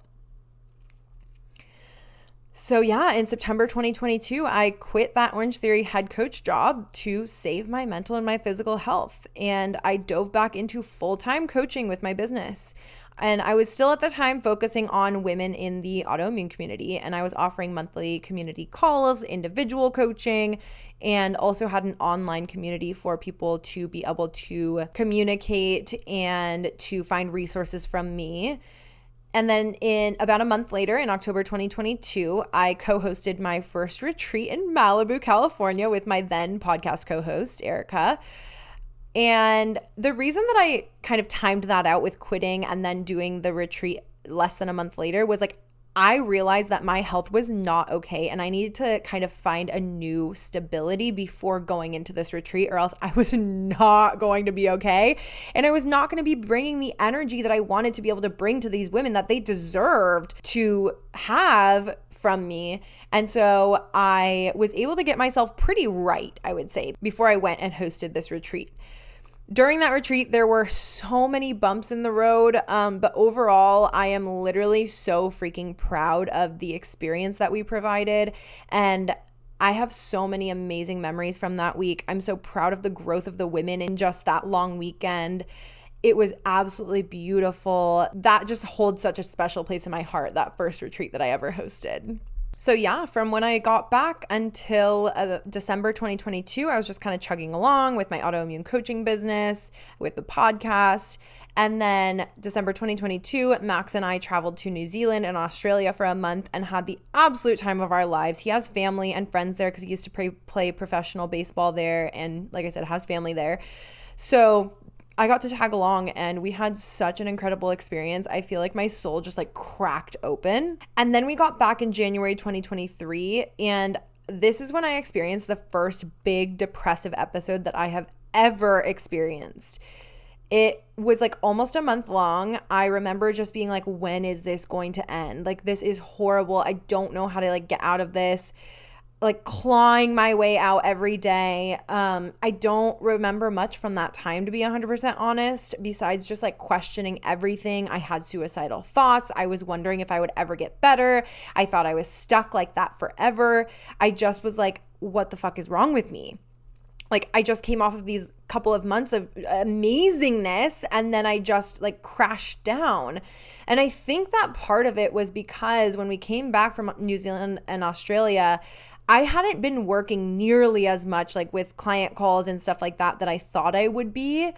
So yeah, in September 2022, I quit that Orange Theory head coach job to save my mental and my physical health. And I dove back into full-time coaching with my business. And I was still at the time focusing on women in the autoimmune community. And I was offering monthly community calls, individual coaching, and also had an online community for people to be able to communicate and to find resources from me. And then in about a month later, in October 2022, I co-hosted my first retreat in Malibu, California with my then podcast co-host, Erica. And the reason that I kind of timed that out with quitting and then doing the retreat less than a month later was like, I realized that my health was not okay and I needed to kind of find a new stability before going into this retreat, or else I was not going to be okay. And I was not going to be bringing the energy that I wanted to be able to bring to these women that they deserved to have from me. And so I was able to get myself pretty right, I would say, before I went and hosted this retreat. During that retreat, there were so many bumps in the road, but overall, I am literally so freaking proud of the experience that we provided, and I have so many amazing memories from that week. I'm so proud of the growth of the women in just that long weekend. It was absolutely beautiful. That just holds such a special place in my heart, that first retreat that I ever hosted. So yeah, from when I got back until December 2022, I was just kind of chugging along with my autoimmune coaching business, with the podcast. And then December 2022, Max and I traveled to New Zealand and Australia for a month and had the absolute time of our lives. He has family and friends there because he used to play professional baseball there. And like I said, has family there. So I got to tag along and we had such an incredible experience. I feel like my soul just like cracked open. And then we got back in January 2023, and this is when I experienced the first big depressive episode that I have ever experienced. It was like almost a month long. I remember just being like, when is this going to end? Like, this is horrible. I don't know how to like get out of this. like clawing my way out every day. I don't remember much from that time, to be 100% honest, besides just like questioning everything. I had suicidal thoughts. I was wondering if I would ever get better. I thought I was stuck like that forever. I just was like, what the fuck is wrong with me? Like, I just came off of these couple of months of amazingness, and then I just like crashed down. And I think that part of it was because when we came back from New Zealand and Australia, I hadn't been working nearly as much like with client calls and stuff like that I thought I would be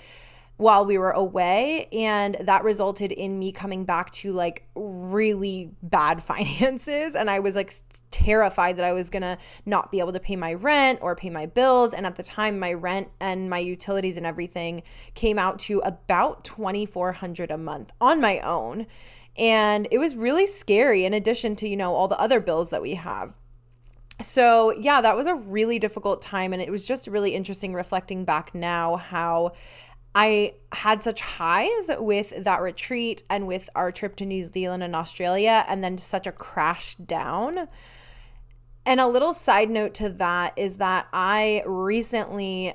while we were away. And that resulted in me coming back to like really bad finances. And I was like terrified that I was going to not be able to pay my rent or pay my bills. And at the time, my rent and my utilities and everything came out to about $2,400 a month on my own. And it was really scary, in addition to, you know, all the other bills that we have. So yeah, that was a really difficult time. And it was just really interesting reflecting back now how I had such highs with that retreat and with our trip to New Zealand and Australia, and then such a crash down. And a little side note to that is that I recently,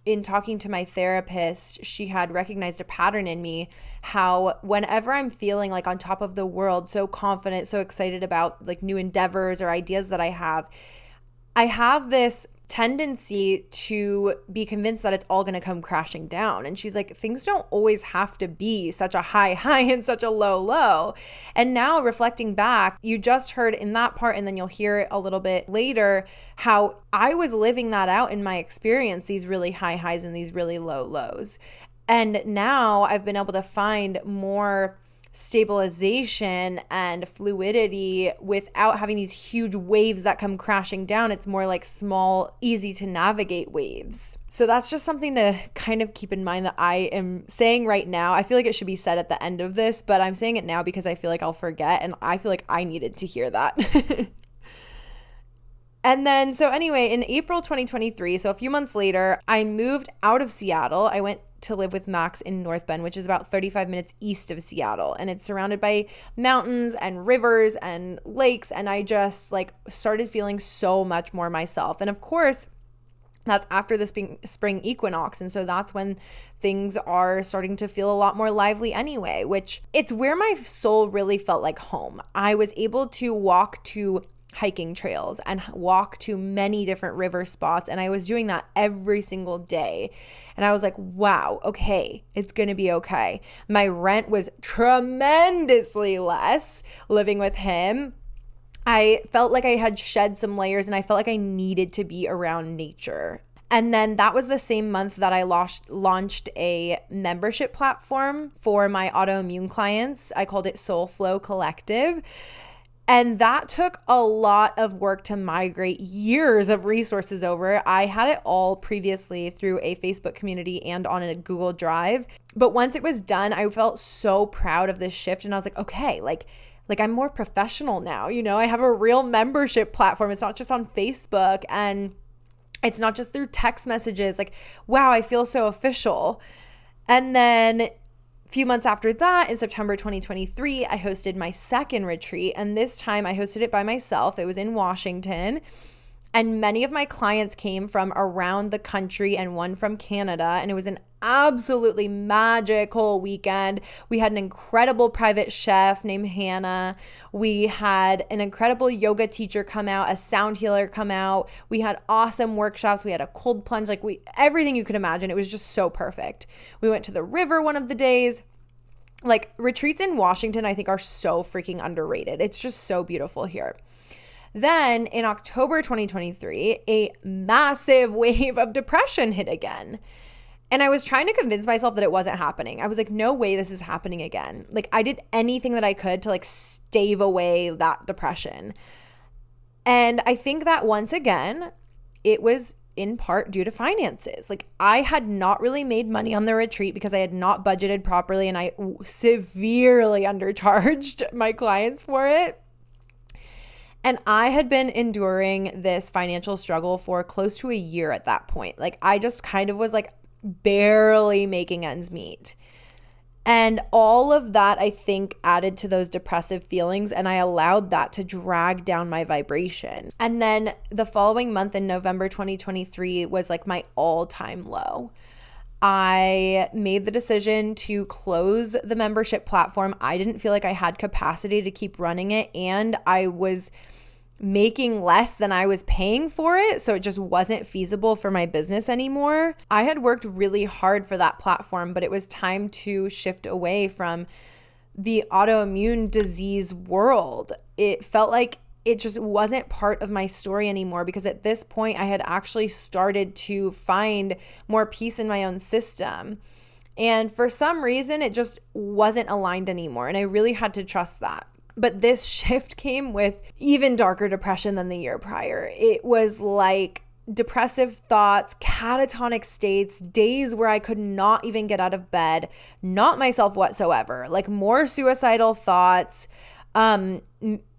in talking to my therapist, she had recognized a pattern in me, how whenever I'm feeling like on top of the world, so confident, so excited about like new endeavors or ideas that I have this tendency to be convinced that it's all going to come crashing down. And she's like, things don't always have to be such a high and such a low. And now reflecting back, you just heard in that part, and then you'll hear it a little bit later, how I was living that out in my experience, these really high highs and these really low lows. And now I've been able to find more stabilization and fluidity without having these huge waves that come crashing down. It's more like small, easy to navigate waves. So that's just something to kind of keep in mind that I am saying right now. I feel like it should be said at the end of this, but I'm saying it now because I feel like I'll forget, and I feel like I needed to hear that. And then, so anyway, in April 2023, so a few months later, I moved out of Seattle. I went to live with Max in North Bend, which is about 35 minutes east of Seattle. And it's surrounded by mountains and rivers and lakes. And I just like started feeling so much more myself. And of course, that's after the spring equinox. And so that's when things are starting to feel a lot more lively anyway, which it's where my soul really felt like home. I was able to walk to hiking trails and walk to many different river spots. And I was doing that every single day. And I was like, wow, okay, it's going to be okay. My rent was tremendously less living with him. I felt like I had shed some layers, and I felt like I needed to be around nature. And then that was the same month that I launched a membership platform for my autoimmune clients. I called it Soul Flow Collective. And that took a lot of work to migrate, years of resources over. I had it all previously through a Facebook community and on a Google Drive. But once it was done, I felt so proud of this shift. And I was like, okay, like I'm more professional now. You know, I have a real membership platform. It's not just on Facebook, and it's not just through text messages. Like, wow, I feel so official. And then few months after that, in September 2023, I hosted my second retreat, and this time I hosted it by myself. It was in Washington, and many of my clients came from around the country and one from Canada, and it was an absolutely magical weekend. We had an incredible private chef named Hannah. We had an incredible yoga teacher come out, a sound healer come out. We had awesome workshops. We had a cold plunge, everything you could imagine. It was just so perfect. We went to the river one of the days. Like, retreats in Washington, I think, are so freaking underrated. It's just so beautiful here. Then in October 2023, a massive wave of depression hit again. And I was trying to convince myself that it wasn't happening. I was like, no way this is happening again. Like, I did anything that I could to like stave away that depression. And I think that once again, it was in part due to finances. Like, I had not really made money on the retreat because I had not budgeted properly, and I severely undercharged my clients for it. And I had been enduring this financial struggle for close to a year at that point. Like, I just kind of was like barely making ends meet. And all of that, I think, added to those depressive feelings, and I allowed that to drag down my vibration. And then the following month in November 2023 was like my all-time low. I made the decision to close the membership platform. I didn't feel like I had capacity to keep running it, and I was making less than I was paying for it, so it just wasn't feasible for my business anymore. I had worked really hard for that platform, but it was time to shift away from the autoimmune disease world. It felt like it just wasn't part of my story anymore, because at this point I had actually started to find more peace in my own system. And for some reason, it just wasn't aligned anymore, and I really had to trust that. But this shift came with even darker depression than the year prior. It was like depressive thoughts, catatonic states, days where I could not even get out of bed, not myself whatsoever, like more suicidal thoughts.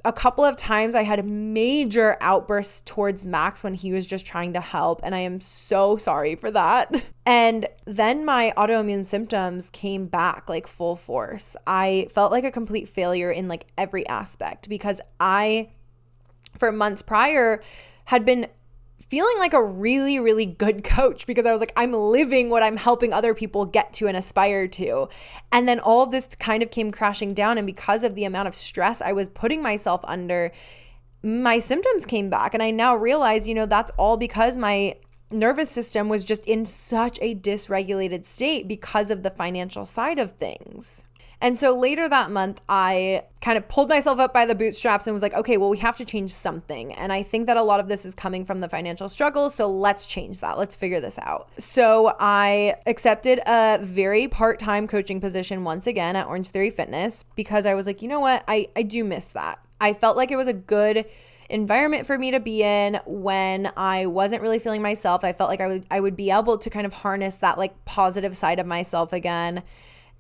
A couple of times I had major outbursts towards Max when he was just trying to help, and I am so sorry for that. And then my autoimmune symptoms came back like full force. I felt like a complete failure in like every aspect, because I, for months prior, had been feeling like a really, really good coach, because I was like, I'm living what I'm helping other people get to and aspire to. And then all of this kind of came crashing down. And because of the amount of stress I was putting myself under, my symptoms came back. And I now realize, that's all because my nervous system was just in such a dysregulated state because of the financial side of things. And so later that month, I kind of pulled myself up by the bootstraps and was like, okay, well, we have to change something. And I think that a lot of this is coming from the financial struggle. So let's change that. Let's figure this out. So I accepted a very part-time coaching position once again at Orange Theory Fitness, because I was like, you know what? I do miss that. I felt like it was a good environment for me to be in when I wasn't really feeling myself. I felt like I would be able to kind of harness that like positive side of myself again.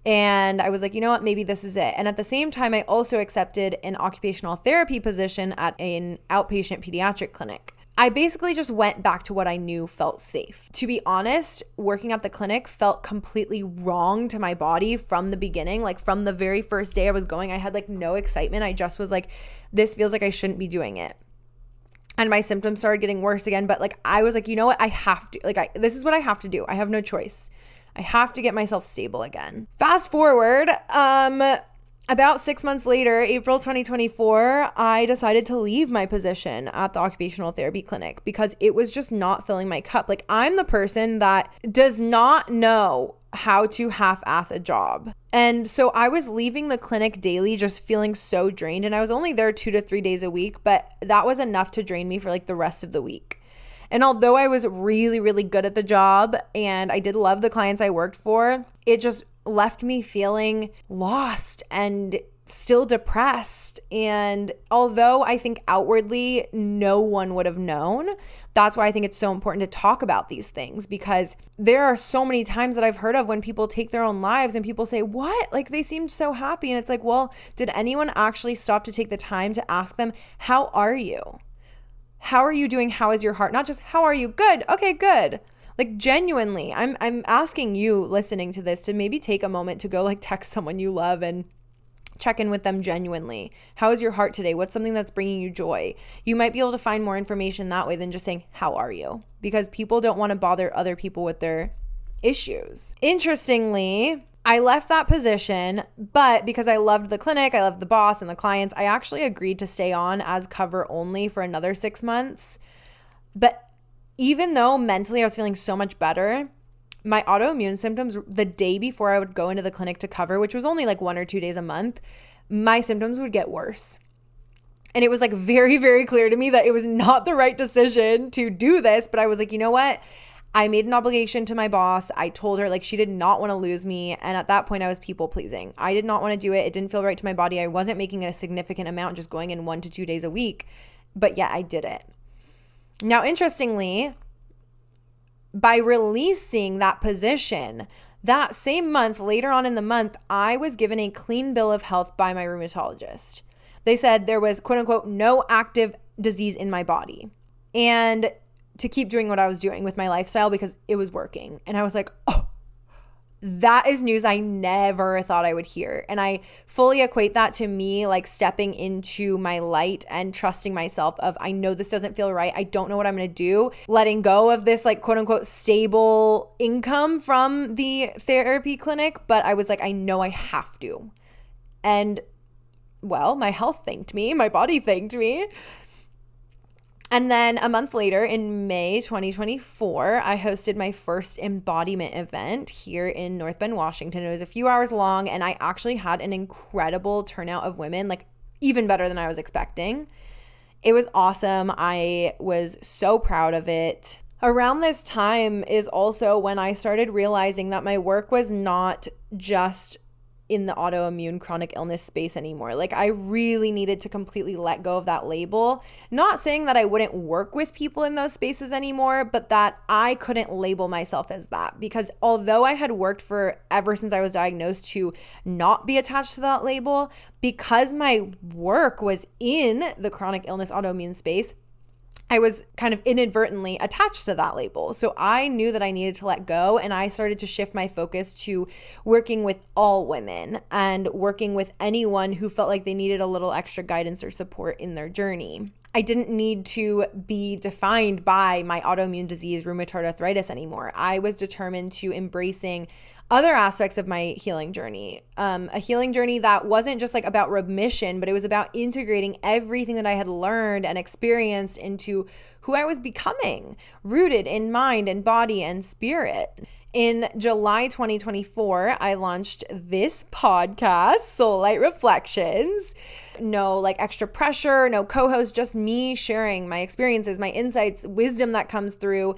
And I was like, you know what, maybe this is it. And at the same time, I also accepted an occupational therapy position at an outpatient pediatric clinic. I basically just went back to what I knew felt safe. To be honest, working at the clinic felt completely wrong to my body from the beginning. Like from the very first day I was going, I had like no excitement. I just was like, this feels like I shouldn't be doing it. And my symptoms started getting worse again. But like, I was like, you know what, I have to, this is what I have to do. I have no choice. I have to get myself stable again. Fast forward, about 6 months later, April 2024, I decided to leave my position at the occupational therapy clinic because it was just not filling my cup. Like, I'm the person that does not know how to half-ass a job. And so I was leaving the clinic daily just feeling so drained, and I was only there 2 to 3 days a week, but that was enough to drain me for like the rest of the week. And although I was really, really good at the job and I did love the clients I worked for, it just left me feeling lost and still depressed. And although I think outwardly no one would have known, that's why I think it's so important to talk about these things, because there are so many times that I've heard of when people take their own lives and people say, what? Like, they seemed so happy. And it's like, well, did anyone actually stop to take the time to ask them, how are you? How are you doing? How is your heart? Not just, how are you? Good. Okay, good. Like, genuinely, I'm asking you listening to this to maybe take a moment to go like text someone you love and check in with them genuinely. How is your heart today? What's something that's bringing you joy? You might be able to find more information that way than just saying, how are you? Because people don't want to bother other people with their issues. Interestingly, I left that position, but because I loved the clinic, I loved the boss and the clients, I actually agreed to stay on as cover only for another 6 months. But even though mentally I was feeling so much better, my autoimmune symptoms, the day before I would go into the clinic to cover, which was only like 1 or 2 days a month, my symptoms would get worse. And it was like very, very clear to me that it was not the right decision to do this. But I was like, you know what? I made an obligation to my boss. I told her like she did not want to lose me. And at that point I was people pleasing. I did not want to do it. It didn't feel right to my body. I wasn't making a significant amount just going in 1 to 2 days a week. But yeah, I did it. Now, interestingly, by releasing that position, that same month, later on in the month, I was given a clean bill of health by my rheumatologist. They said there was, quote unquote, no active disease in my body. And to keep doing what I was doing with my lifestyle because it was working. And I was like, oh, That is news I never thought I would hear. And I fully equate that to me like stepping into my light and trusting myself of, I know this doesn't feel right. I don't know what I'm going to do. Letting go of this like quote unquote stable income from the therapy clinic. But I was like, I know I have to. And well, my health thanked me. My body thanked me. And then a month later, in May 2024, I hosted my first embodiment event here in North Bend, Washington. It was a few hours long, and I actually had an incredible turnout of women, like even better than I was expecting. It was awesome. I was so proud of it. Around this time is also when I started realizing that my work was not just in the autoimmune chronic illness space anymore. Like I really needed to completely let go of that label. Not saying that I wouldn't work with people in those spaces anymore, but that I couldn't label myself as that, because although I had worked for ever since I was diagnosed to not be attached to that label, because my work was in the chronic illness autoimmune space, I was kind of inadvertently attached to that label. So I knew that I needed to let go, and I started to shift my focus to working with all women and working with anyone who felt like they needed a little extra guidance or support in their journey. I didn't need to be defined by my autoimmune disease, rheumatoid arthritis anymore. I was determined to embracing other aspects of my healing journey, a healing journey that wasn't just like about remission, but it was about integrating everything that I had learned and experienced into who I was becoming, rooted in mind and body and spirit. In July 2024, I launched this podcast, Soul Light Reflections. No like extra pressure, no co-host, just me sharing my experiences, my insights, wisdom that comes through.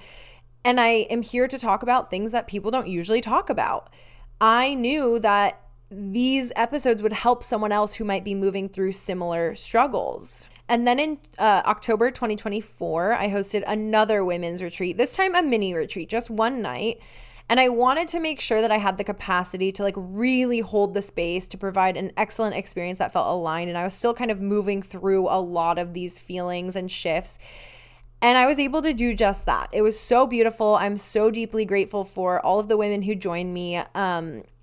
And I am here to talk about things that people don't usually talk about. I knew that these episodes would help someone else who might be moving through similar struggles. And then in October 2024, I hosted another women's retreat, this time a mini retreat, just one night. And I wanted to make sure that I had the capacity to like really hold the space to provide an excellent experience that felt aligned. And I was still kind of moving through a lot of these feelings and shifts. And I was able to do just that. It was so beautiful. I'm so deeply grateful for all of the women who joined me,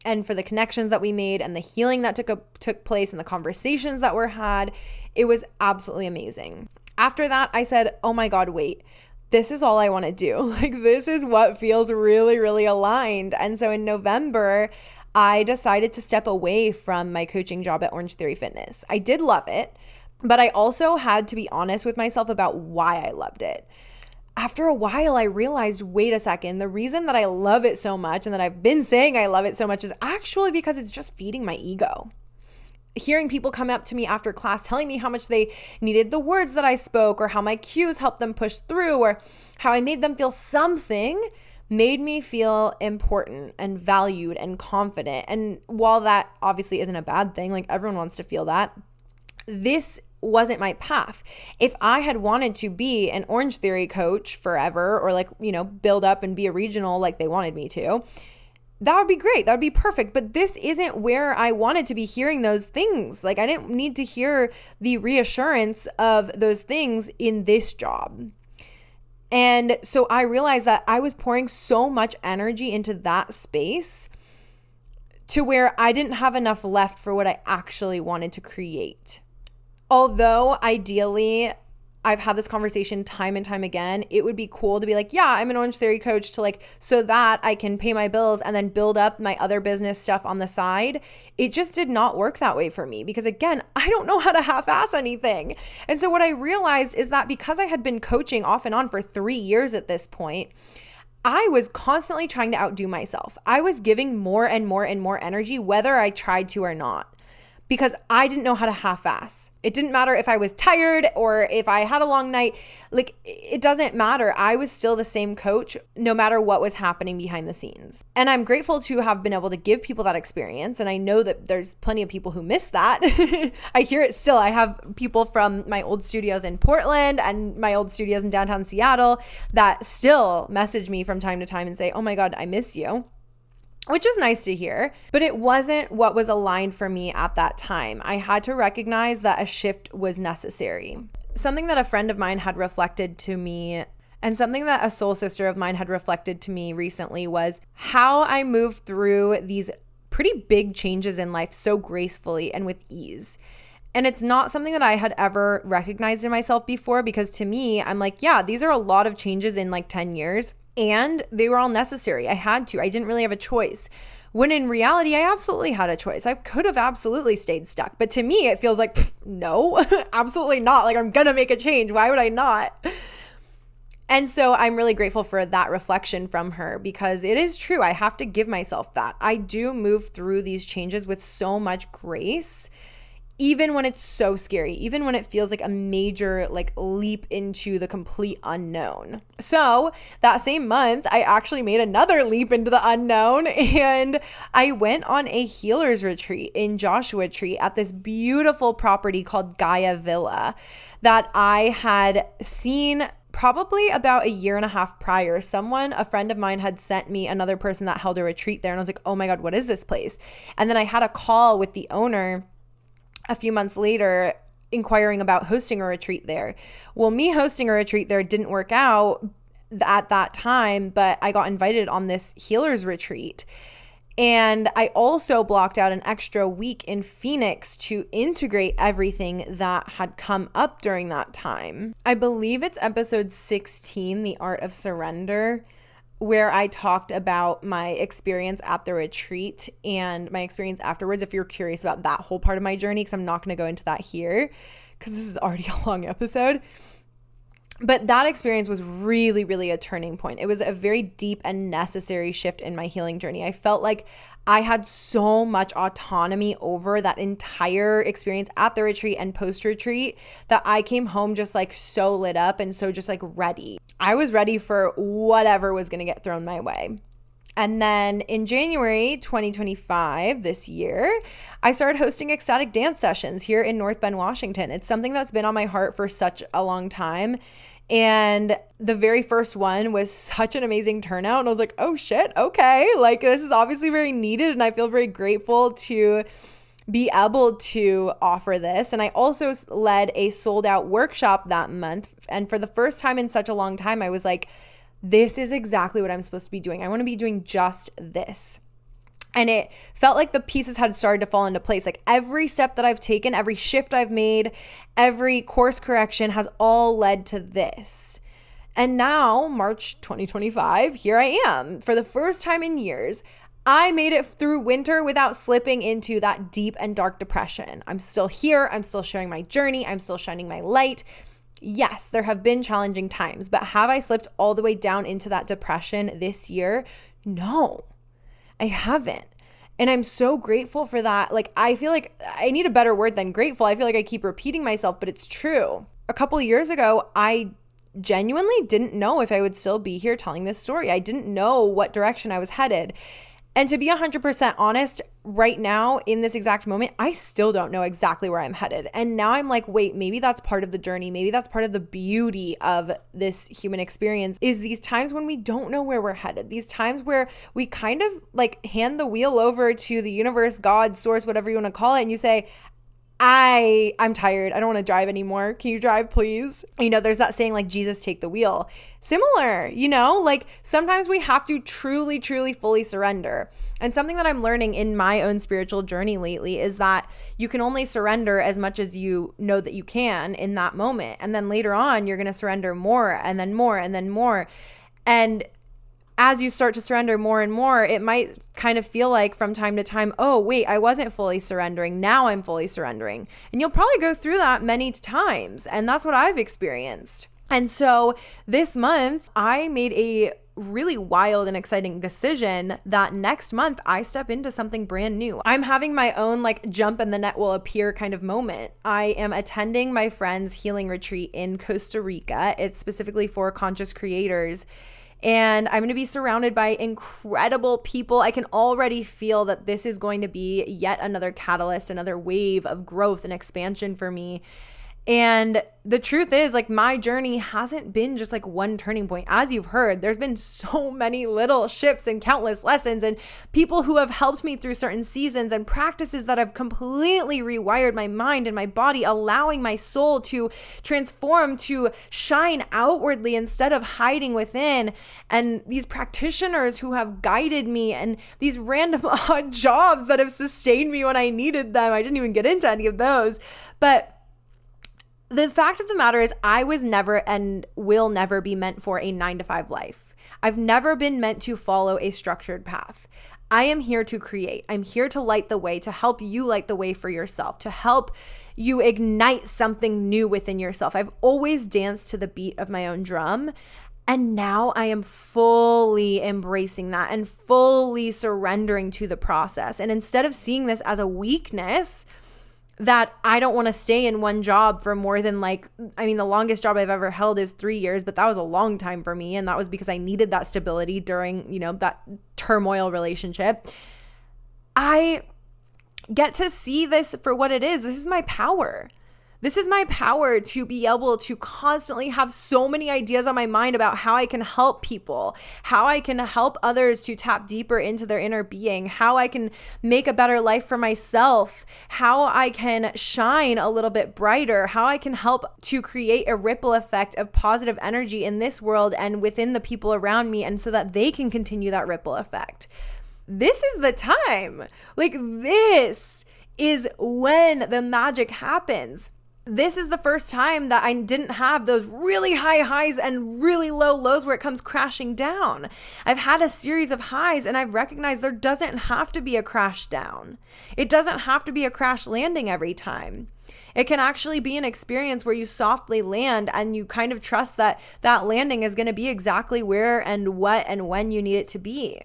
and for the connections that we made and the healing that took place and the conversations that were had. It was absolutely amazing. After that, I said, oh my God, wait. This is all I want to do. Like, this is what feels really, really aligned. And so in November, I decided to step away from my coaching job at Orange Theory Fitness. I did love it, but I also had to be honest with myself about why I loved it. After a while, I realized, wait a second, the reason that I love it so much and that I've been saying I love it so much is actually because it's just feeding my ego. Hearing people come up to me after class telling me how much they needed the words that I spoke, or how my cues helped them push through, or how I made them feel something, made me feel important and valued and confident. And while that obviously isn't a bad thing, like everyone wants to feel that, this wasn't my path. If I had wanted to be an Orange Theory coach forever, or like, build up and be a regional like they wanted me to, that would be great. That would be perfect. But this isn't where I wanted to be hearing those things. Like, I didn't need to hear the reassurance of those things in this job. And so I realized that I was pouring so much energy into that space to where I didn't have enough left for what I actually wanted to create. Although ideally, I've had this conversation time and time again, it would be cool to be like, yeah, I'm an Orange Theory coach so that I can pay my bills and then build up my other business stuff on the side. It just did not work that way for me because, again, I don't know how to half-ass anything. And so what I realized is that because I had been coaching off and on for 3 years at this point, I was constantly trying to outdo myself. I was giving more and more and more energy, whether I tried to or not, because I didn't know how to half-ass. It didn't matter if I was tired or if I had a long night. Like, it doesn't matter. I was still the same coach no matter what was happening behind the scenes. And I'm grateful to have been able to give people that experience. And I know that there's plenty of people who miss that. I hear it still. I have people from my old studios in Portland and my old studios in downtown Seattle that still message me from time to time and say, oh my God, I miss you. Which is nice to hear, but it wasn't what was aligned for me at that time. I had to recognize that a shift was necessary. Something that a friend of mine had reflected to me And something that a soul sister of mine had reflected to me recently was how I move through these pretty big changes in life so gracefully and with ease. And it's not something that I had ever recognized in myself before, because to me, I'm like, yeah, these are a lot of changes in like 10 years and they were all necessary. I had to. I didn't really have a choice. When in reality, I absolutely had a choice. I could have absolutely stayed stuck. But to me, it feels like, no, absolutely not. Like, I'm going to make a change. Why would I not? And so I'm really grateful for that reflection from her, because it is true. I have to give myself that. I do move through these changes with so much grace, even when it's so scary, even when it feels like a major like leap into the complete unknown. So that same month, I actually made another leap into the unknown, and I went on a healer's retreat in Joshua Tree at this beautiful property called Gaia Villa that I had seen probably about a year and a half prior. A friend of mine had sent me another person that held a retreat there, and I was like, oh my God, what is this place? And then I had a call with the owner a few months later inquiring about hosting a retreat there. Well, me hosting a retreat there didn't work out at that time, but I got invited on this healer's retreat. And I also blocked out an extra week in Phoenix to integrate everything that had come up during that time. I believe it's episode 16, The Art of Surrender, where I talked about my experience at the retreat and my experience afterwards, if you're curious about that whole part of my journey, because I'm not going to go into that here because this is already a long episode. But that experience was really, really a turning point. It was a very deep and necessary shift in my healing journey. I felt like I had so much autonomy over that entire experience at the retreat and post-retreat that I came home just like so lit up and so just like ready. I was ready for whatever was going to get thrown my way. And then in January 2025, this year, I started hosting ecstatic dance sessions here in North Bend, Washington. It's something that's been on my heart for such a long time. And the very first one was such an amazing turnout. And I was like, oh shit, okay. Like, this is obviously very needed. And I feel very grateful to be able to offer this. And I also led a sold out workshop that month. And for the first time in such a long time, I was like, this is exactly what I'm supposed to be doing. I want to be doing just this. And it felt like the pieces had started to fall into place. Like every step that I've taken, every shift I've made, every course correction has all led to this. And now, March 2025, here I am. For the first time in years, I made it through winter without slipping into that deep and dark depression. I'm still here. I'm still sharing my journey. I'm still shining my light. Yes, there have been challenging times, but have I slipped all the way down into that depression this year? No, I haven't. And I'm so grateful for that. Like, I feel like I need a better word than grateful. I feel like I keep repeating myself, but it's true. A couple of years ago, I genuinely didn't know if I would still be here telling this story. I didn't know what direction I was headed. And to be 100% honest, right now in this exact moment, I still don't know exactly where I'm headed. And now I'm like, wait, maybe that's part of the journey. Maybe that's part of the beauty of this human experience, is these times when we don't know where we're headed. These times where we kind of like hand the wheel over to the universe, God, source, whatever you want to call it. And you say, I'm tired. I don't want to drive anymore. Can you drive, please? You know, there's that saying like, Jesus, take the wheel. Similar, you know, like sometimes we have to truly, truly, fully surrender. And something that I'm learning in my own spiritual journey lately is that you can only surrender as much as you know that you can in that moment. And then later on, you're going to surrender more and then more and then more. And as you start to surrender more and more, it might kind of feel like from time to time, oh, wait, I wasn't fully surrendering. Now I'm fully surrendering. And you'll probably go through that many times. And that's what I've experienced. And so this month, I made a really wild and exciting decision that next month I step into something brand new. I'm having my own like jump and the net will appear kind of moment. I am attending my friend's healing retreat in Costa Rica. It's specifically for conscious creators. And I'm going to be surrounded by incredible people. I can already feel that this is going to be yet another catalyst, another wave of growth and expansion for me. And the truth is, like, my journey hasn't been just like one turning point. As you've heard, there's been so many little shifts and countless lessons and people who have helped me through certain seasons and practices that have completely rewired my mind and my body, allowing my soul to transform, to shine outwardly instead of hiding within. And these practitioners who have guided me, and these random odd jobs that have sustained me when I needed them. I didn't even get into any of those. But the fact of the matter is, I was never and will never be meant for a 9-to-5 life. I've never been meant to follow a structured path. I am here to create. I'm here to light the way, to help you light the way for yourself, to help you ignite something new within yourself. I've always danced to the beat of my own drum. And now I am fully embracing that and fully surrendering to the process. And instead of seeing this as a weakness, that I don't want to stay in one job for more than the longest job I've ever held is 3 years, but that was a long time for me. And that was because I needed that stability during, that turmoil relationship. I get to see this for what it is. This is my power. This is my power to be able to constantly have so many ideas on my mind about how I can help people, how I can help others to tap deeper into their inner being, how I can make a better life for myself, how I can shine a little bit brighter, how I can help to create a ripple effect of positive energy in this world and within the people around me, and so that they can continue that ripple effect. This is the time. This is when the magic happens. This is the first time that I didn't have those really high highs and really low lows where it comes crashing down. I've had a series of highs, and I've recognized there doesn't have to be a crash down. It doesn't have to be a crash landing every time. It can actually be an experience where you softly land and you kind of trust that that landing is going to be exactly where and what and when you need it to be.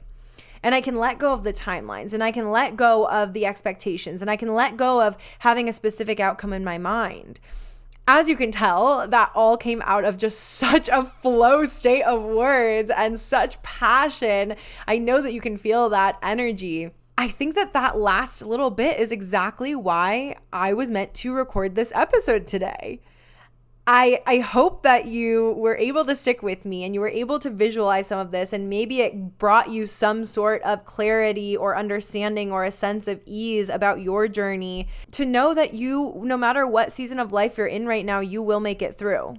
And I can let go of the timelines, and I can let go of the expectations, and I can let go of having a specific outcome in my mind. As you can tell, that all came out of just such a flow state of words and such passion. I know that you can feel that energy. I think that last little bit is exactly why I was meant to record this episode today. I hope that you were able to stick with me and you were able to visualize some of this, and maybe it brought you some sort of clarity or understanding or a sense of ease about your journey, to know that you, no matter what season of life you're in right now, you will make it through.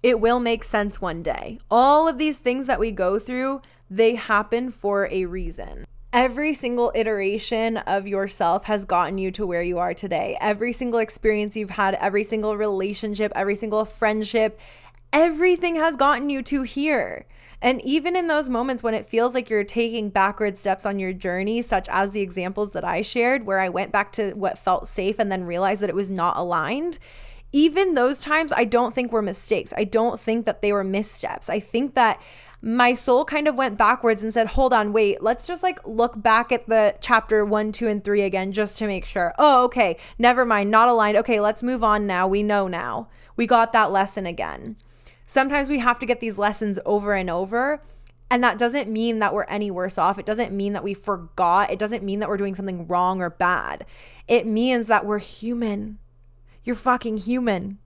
It will make sense one day. All of these things that we go through, they happen for a reason. Every single iteration of yourself has gotten you to where you are today. Every single experience you've had, every single relationship, every single friendship, everything has gotten you to here. And even in those moments when it feels like you're taking backward steps on your journey, such as the examples that I shared, where I went back to what felt safe and then realized that it was not aligned, even those times I don't think were mistakes. I don't think that they were missteps. I think that my soul kind of went backwards and said, hold on, wait, let's just look back at the chapter 1, 2, and 3 again, just to make sure. Oh, okay, never mind, not aligned. Okay, let's move on now. We know now. We got that lesson again. Sometimes we have to get these lessons over and over. And that doesn't mean that we're any worse off. It doesn't mean that we forgot. It doesn't mean that we're doing something wrong or bad. It means that we're human. You're fucking human.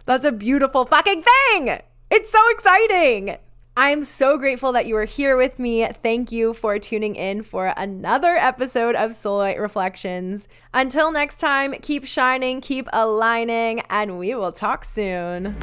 That's a beautiful fucking thing. It's so exciting. I'm so grateful that you are here with me. Thank you for tuning in for another episode of Soul Light Reflections. Until next time, keep shining, keep aligning, and we will talk soon.